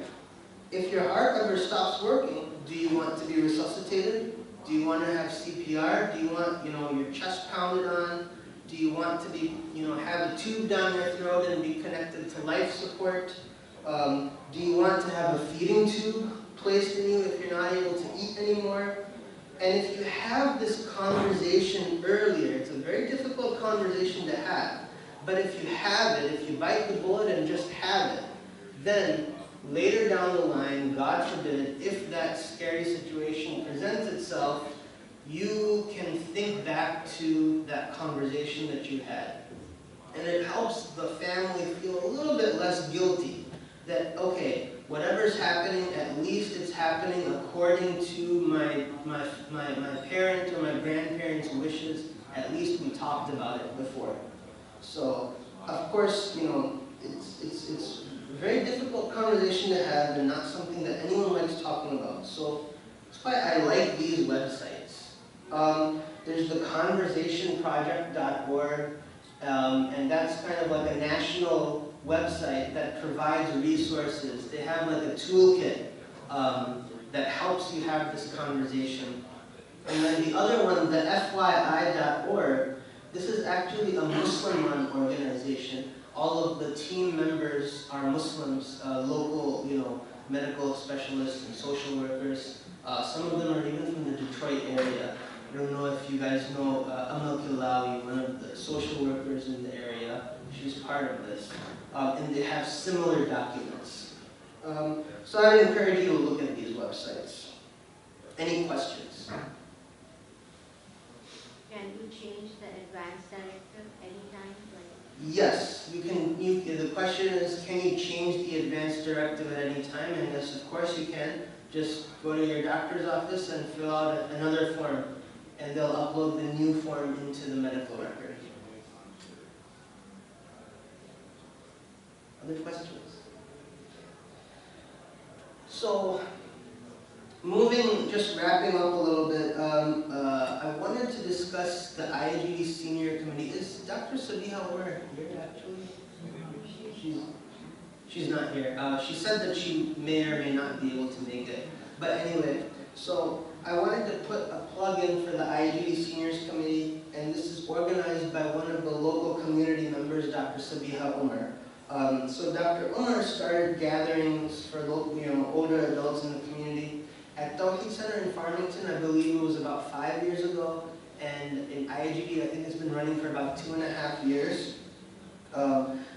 Speaker 1: If your heart ever stops working, do you want to be resuscitated? Do you want to have CPR? Do you want your chest pounded on? Do you want to be have a tube down your throat and be connected to life support? Do you want to have a feeding tube placed in you if you're not able to eat anymore? And if you have this conversation earlier, it's a very difficult conversation to have, but if you have it, if you bite the bullet and just have it, then later down the line, God forbid, if that scary situation presents itself, you can think back to that conversation that you had. And it helps the family feel a little bit less guilty that, okay, whatever's happening, at least it's happening according to my parent or my grandparents' wishes. At least we talked about it before. So, of course, it's a very difficult conversation to have and not something that anyone likes talking about. So that's why I like these websites. There's the conversationproject.org, and that's kind of like a national website that provides resources. They have like a toolkit that helps you have this conversation. And then the other one, the FYI.org, this is actually a Muslim-run organization. All of the team members are Muslims, local, medical specialists and social workers. Some of them are even from the Detroit area. I don't know if you guys know Amal Kilawi, one of the social workers in the area. She's part of this. And they have similar documents. So I encourage you to look at these websites. Any questions?
Speaker 2: Can you change the advanced directive anytime?
Speaker 1: Yes, you can. The question is, can you change the advanced directive at any time? And yes, of course you can. Just go to your doctor's office and fill out another form, and they'll upload the new form into the medical record. Other questions? So, just wrapping up a little bit, I wanted to discuss the IAGD Senior Committee. Is Dr. Sabiha Umar here actually? She's not here. She said that she may or may not be able to make it. But anyway, so I wanted to put a plug in for the IAGD Seniors Committee, and this is organized by one of the local community members, Dr. Sabiha Umar. So Dr. Umar started gatherings for older adults in the community at Tawheed Center in Farmington. I believe it was about 5 years ago, and in IAGD I think it's been running for about 2.5 years.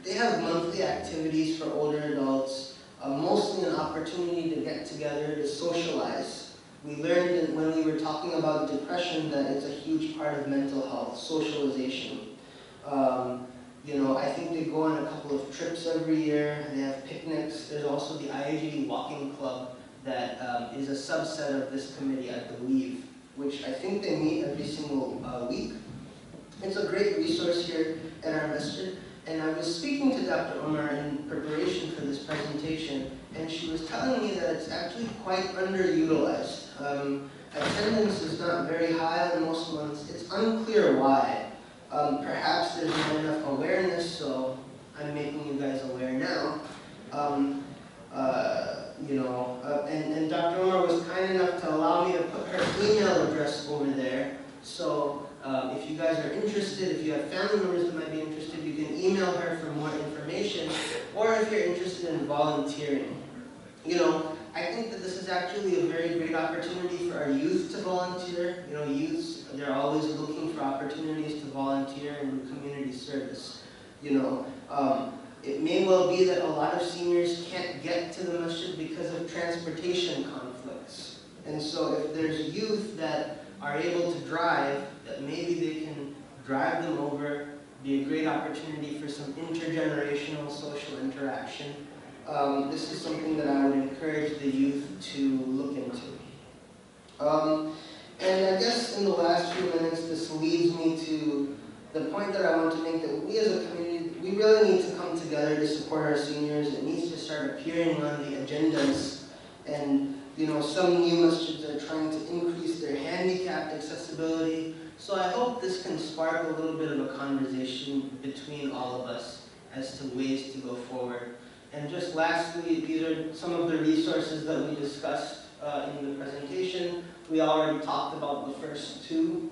Speaker 1: They have monthly activities for older adults, mostly an opportunity to get together to socialize. We learned when we were talking about depression that it's a huge part of mental health, socialization. I think they go on a couple of trips every year. They have picnics. There's also the IAGD Walking Club that is a subset of this committee, I believe, which I think they meet every single week. It's a great resource here at our masjid. And I was speaking to Dr. Umar in preparation for this presentation, and she was telling me that it's actually quite underutilized. Attendance is not very high on most months. It's unclear why. Perhaps there's not enough awareness, so I'm making you guys aware now. And Dr. Umar was kind enough to allow me to put her email address over there. So if you guys are interested, if you have family members that might be interested, you can email her for more information, or if you're interested in volunteering. I think that this is actually a very great opportunity for our youth to volunteer. Youths, they're always looking for opportunities to volunteer and do community service. It may well be that a lot of seniors can't get to the masjid because of transportation conflicts. And so if there's youth that are able to drive, that maybe they can drive them over, be a great opportunity for some intergenerational social interaction. This is something that I would encourage the youth to look into. And I guess in the last few minutes, this leads me to the point that I want to make, that we as a community, we really need to come together to support our seniors. It needs to start appearing on the agendas. And some new masjids are trying to increase their handicapped accessibility. So I hope this can spark a little bit of a conversation between all of us as to ways to go forward. And just lastly, these are some of the resources that we discussed in the presentation. We already talked about the first two.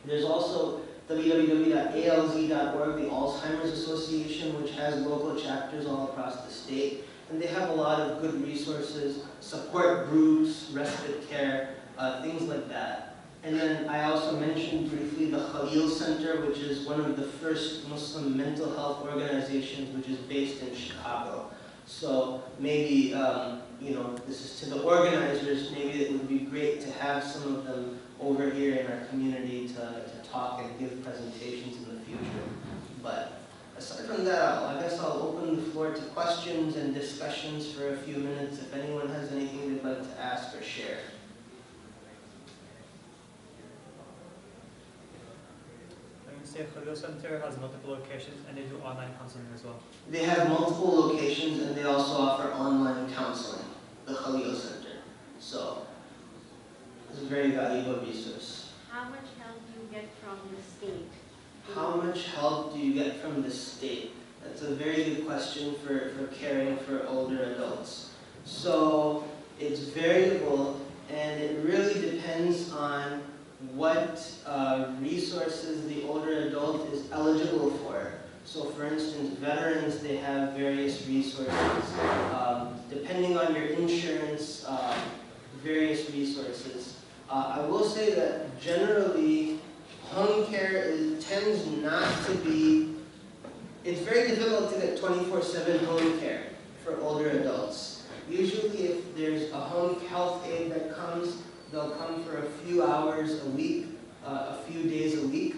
Speaker 1: There's also www.alz.org, the Alzheimer's Association, which has local chapters all across the state. And they have a lot of good resources, support groups, respite care, things like that. And then I also mentioned briefly the Khalil Center, which is one of the first Muslim mental health organizations, which is based in Chicago. So maybe, this is to the organizers, maybe it would be great to have some of them over here in our community to talk and give presentations in the future. But aside from that, I guess I'll open the floor to questions and discussions for a few minutes if anyone has anything they'd like to ask or share.
Speaker 6: say Khalil Center has multiple locations and they do online counseling as well.
Speaker 1: They have multiple locations and they also offer online counseling, the Khalil Center. So it's a very valuable resource.
Speaker 2: How much help do you get from the state?
Speaker 1: How much help do you get from the state? That's a very good question for caring for older adults. So it's variable and it really depends on what resources the older adult is eligible for. So for instance, veterans, they have various resources. Depending on your insurance, various resources. I will say that generally, home care tends not to be, it's very difficult to get 24/7 home care for older adults. Usually if there's a home health aide that comes, they'll come for a few hours a week, a few days a week.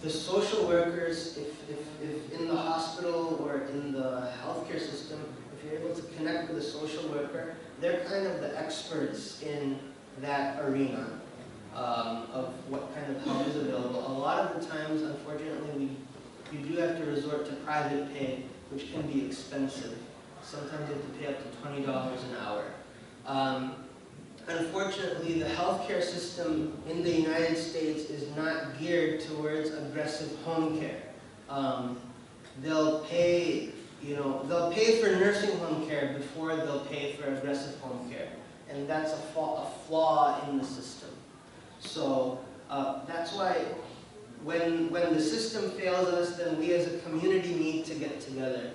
Speaker 1: The social workers, if in the hospital or in the healthcare system, if you're able to connect with a social worker, they're kind of the experts in that arena of what kind of help is available. A lot of the times, unfortunately, you do have to resort to private pay, which can be expensive. Sometimes you have to pay up to $20 an hour. Unfortunately, the healthcare system in the United States is not geared towards aggressive home care. They'll pay, they'll pay for nursing home care before they'll pay for aggressive home care, and that's a flaw in the system. So that's why when the system fails us, then we as a community need to get together.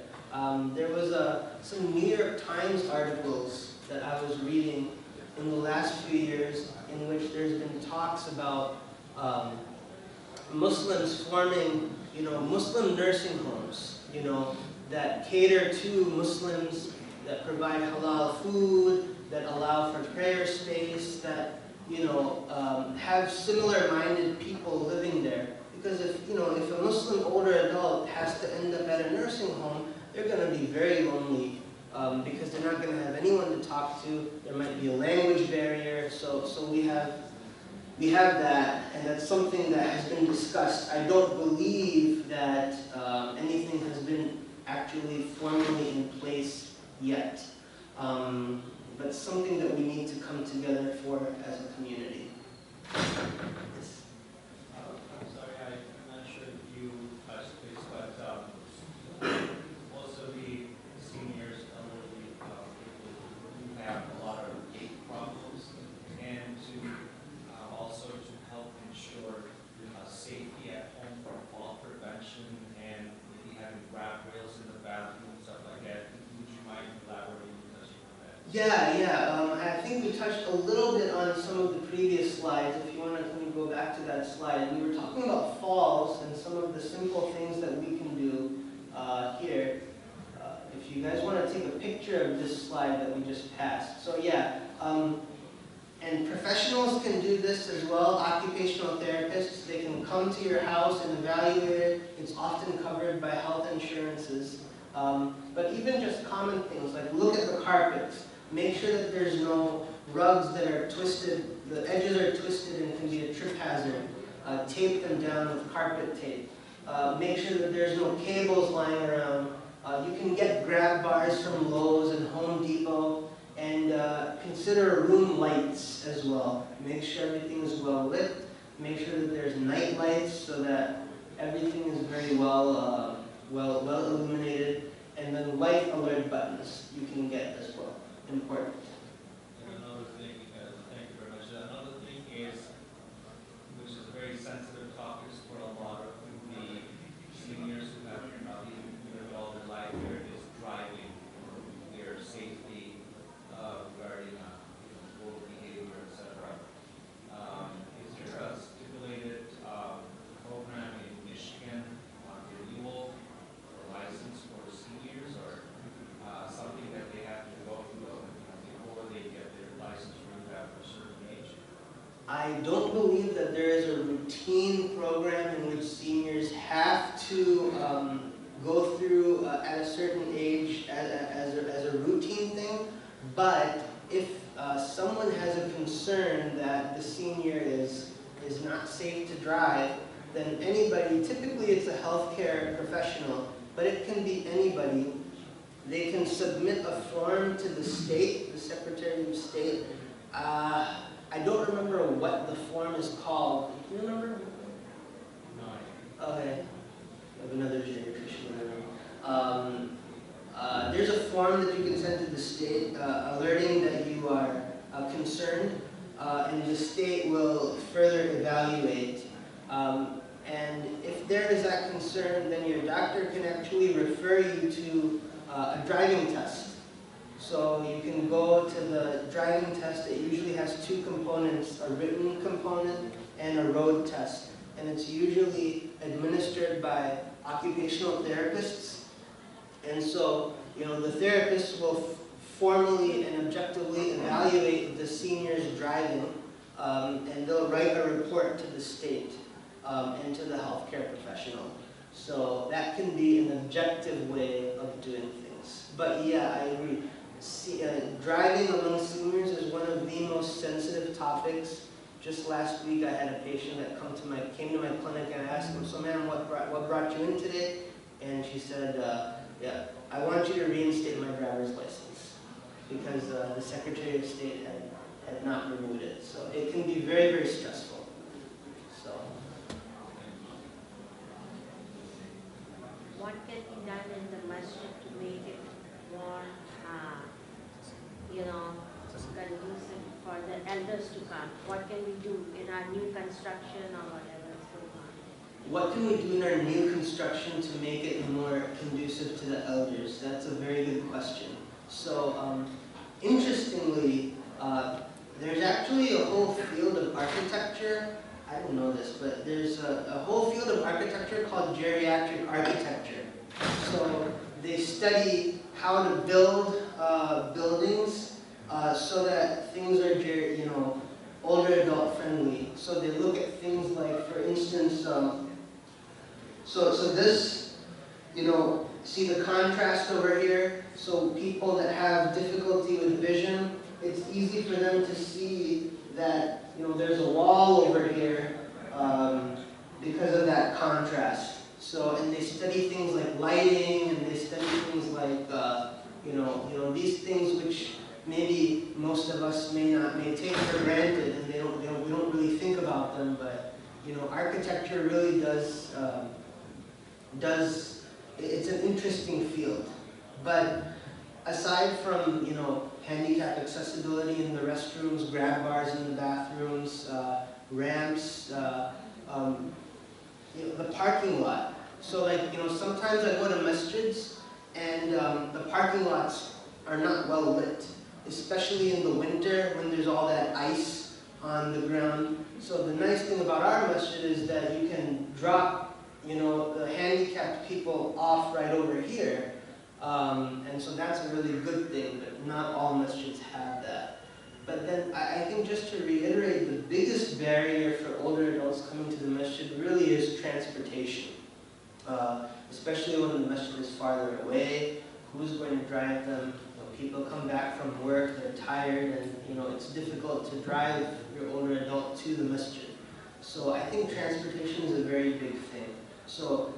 Speaker 1: There was some New York Times articles that I was reading in the last few years in which there's been talks about Muslims forming, Muslim nursing homes, that cater to Muslims, that provide halal food, that allow for prayer space, that, have similar-minded people living there. Because if a Muslim older adult has to end up at a nursing home, they're going to be very lonely. Because they're not going to have anyone to talk to. There might be a language barrier, so we have that, and that's something that has been discussed. I don't believe that anything has been actually formally in place yet, but something that we need to come together for as a community. Yes.
Speaker 4: I'm sorry, I'm not sure if you touched this, but most of the seniors, elderly people who have a lot of gait problems, and also to help ensure safety at home for fall prevention and maybe having grab rails in the bathroom and stuff like that. Would you mind elaborating and touching on that?
Speaker 1: Yeah. I think we touched a little bit on some of the previous slides. If you want to, can you go back to that slide? We were talking about falls and some of the simple things that we can do here. If you guys want to take a picture of this slide that we just passed. So yeah, and professionals can do this as well. Occupational therapists, they can come to your house and evaluate it. It's often covered by health insurances. But even just common things like look at the carpets. Make sure that there's no rugs that are twisted, the edges are twisted and can be a trip hazard. Tape them down with carpet tape. Make sure that there's no cables lying around. You can get grab bars from Lowe's and Home Depot, and consider room lights as well. Make sure everything is well lit. Make sure that there's night lights so that everything is very well illuminated. And then light alert buttons you can get as well. Important.
Speaker 4: And another thing, thank you very much. Another thing is, which is a very sensitive topic for a lot of the seniors who have lived all their life here, is driving, their safety regarding road behavior, etc. Is there a stipulated program in Michigan on renewal or license for seniors, or something that they have to go through before they get their license renewed after a certain age?
Speaker 1: I don't believe that there is a routine program in which seniors have to go through at a certain age as a routine thing, but if someone has a concern that the senior is is not safe to drive, then anybody, typically it's a healthcare professional, but it can be anybody. They can submit a form to the state, the Secretary of State. I don't remember what the form is called. Do you remember? Okay. I have another geriatrician in the room. There's a form that you can send to the state alerting that you are concerned, and the state will further evaluate. And if there is that concern, then your doctor can actually refer you to a driving test. So you can go to the driving test. It usually has two components, a written component and a road test. And it's usually administered by occupational therapists. And so, the therapist will formally and objectively evaluate the senior's driving, and they'll write a report to the state and to the healthcare professional. So that can be an objective way of doing things. But yeah, I agree. Driving among seniors is one of the most sensitive topics. Just last week, I had a patient that came to my clinic, and I asked him, "So, ma'am, what brought you in today?" And she said, "Yeah, I want you to reinstate my driver's license because the Secretary of State had not renewed it." So it can be very, very stressful. So.
Speaker 2: What can be done in the masjid to make it more, conducive for the elders to come? What can we do in our new construction or whatever is going on?
Speaker 1: What can we do in our new construction to make it more conducive to the elders? That's a very good question. So, interestingly, there's actually a whole field of architecture. I don't know this, but there's a whole field of architecture called geriatric architecture. So they study how to build buildings so that things are, older adult friendly. So they look at things like, for instance, so this, see the contrast over here? So people that have difficulty with vision, it's easy for them to see that, there's a wall over here because of that contrast. So, and they study things like lighting, and they study things like, these things which maybe most of us may take for granted, and we don't really think about them, but, architecture really does, it's an interesting field. But aside from, handicap accessibility in the restrooms, grab bars in the bathrooms, ramps, the parking lot. So sometimes I go to masjids and the parking lots are not well lit, especially in the winter when there's all that ice on the ground. So the nice thing about our masjid is that you can drop, the handicapped people off right over here. And so that's a really good thing, but not all masjids have that. But then I think, just to reiterate, the biggest barrier for older adults coming to the masjid really is transportation. Especially when the masjid is farther away. Who's going to drive them? People come back from work, they're tired, and it's difficult to drive your older adult to the masjid. So I think transportation is a very big thing. So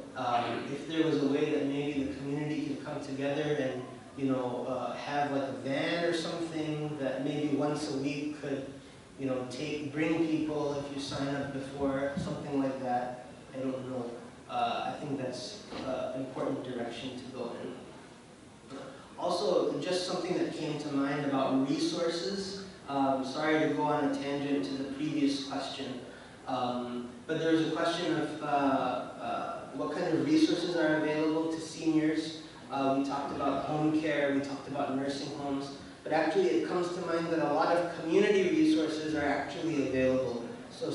Speaker 1: if there was a way that maybe the community could come together and have like a van or something that maybe once a week could bring people if you sign up before, something like that. I don't know. I think that's an important direction to go in. Also, just something that came to mind about resources. Sorry to go on a tangent to the previous question, but there was a question of what kind of resources are available to seniors. We talked about home care, we talked about nursing homes, but actually it comes to mind that a lot of community resources are actually available. So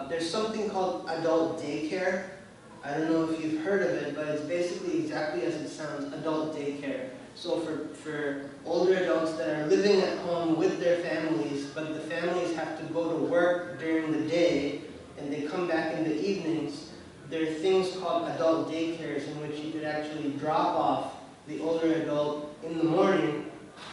Speaker 1: there's something called adult daycare. I don't know if you've heard of it, but it's basically exactly as it sounds, adult daycare. So for older adults that are living at home with their families, but the families have to go to work during the day, and they come back in the evenings, there are things called adult daycares in which you could actually drop off the older adult in the morning,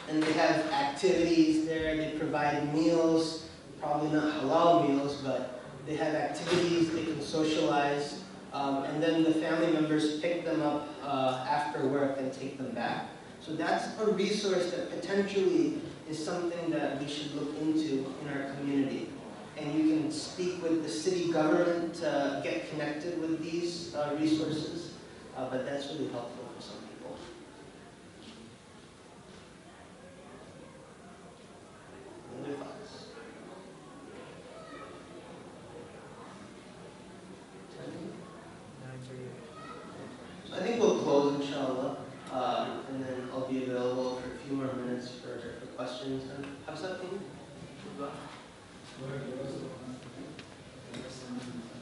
Speaker 1: and they have activities there, they provide meals, probably not halal meals, but they have activities, they can socialize, and then the family members pick them up after work and take them back. So that's a resource that potentially is something that we should look into in our community. And you can speak with the city government to get connected with these resources, but that's really helpful for some people. Other thoughts? So I think we'll close, inshallah, and then I'll be available for a few more minutes for questions. And how's that thing?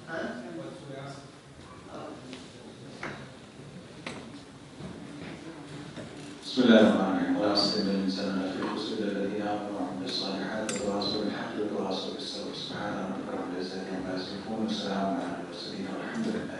Speaker 1: Huh?
Speaker 7: بسم الله الرحمن الرحيم ولا أصدق الإنسان في خسر الذين آمنوا وعملوا الصالحات وتواصوا بالحق وتواصوا بالصبر سبحان ربك رب العزة عما يصفون وسلام على المرسلين والحمد لله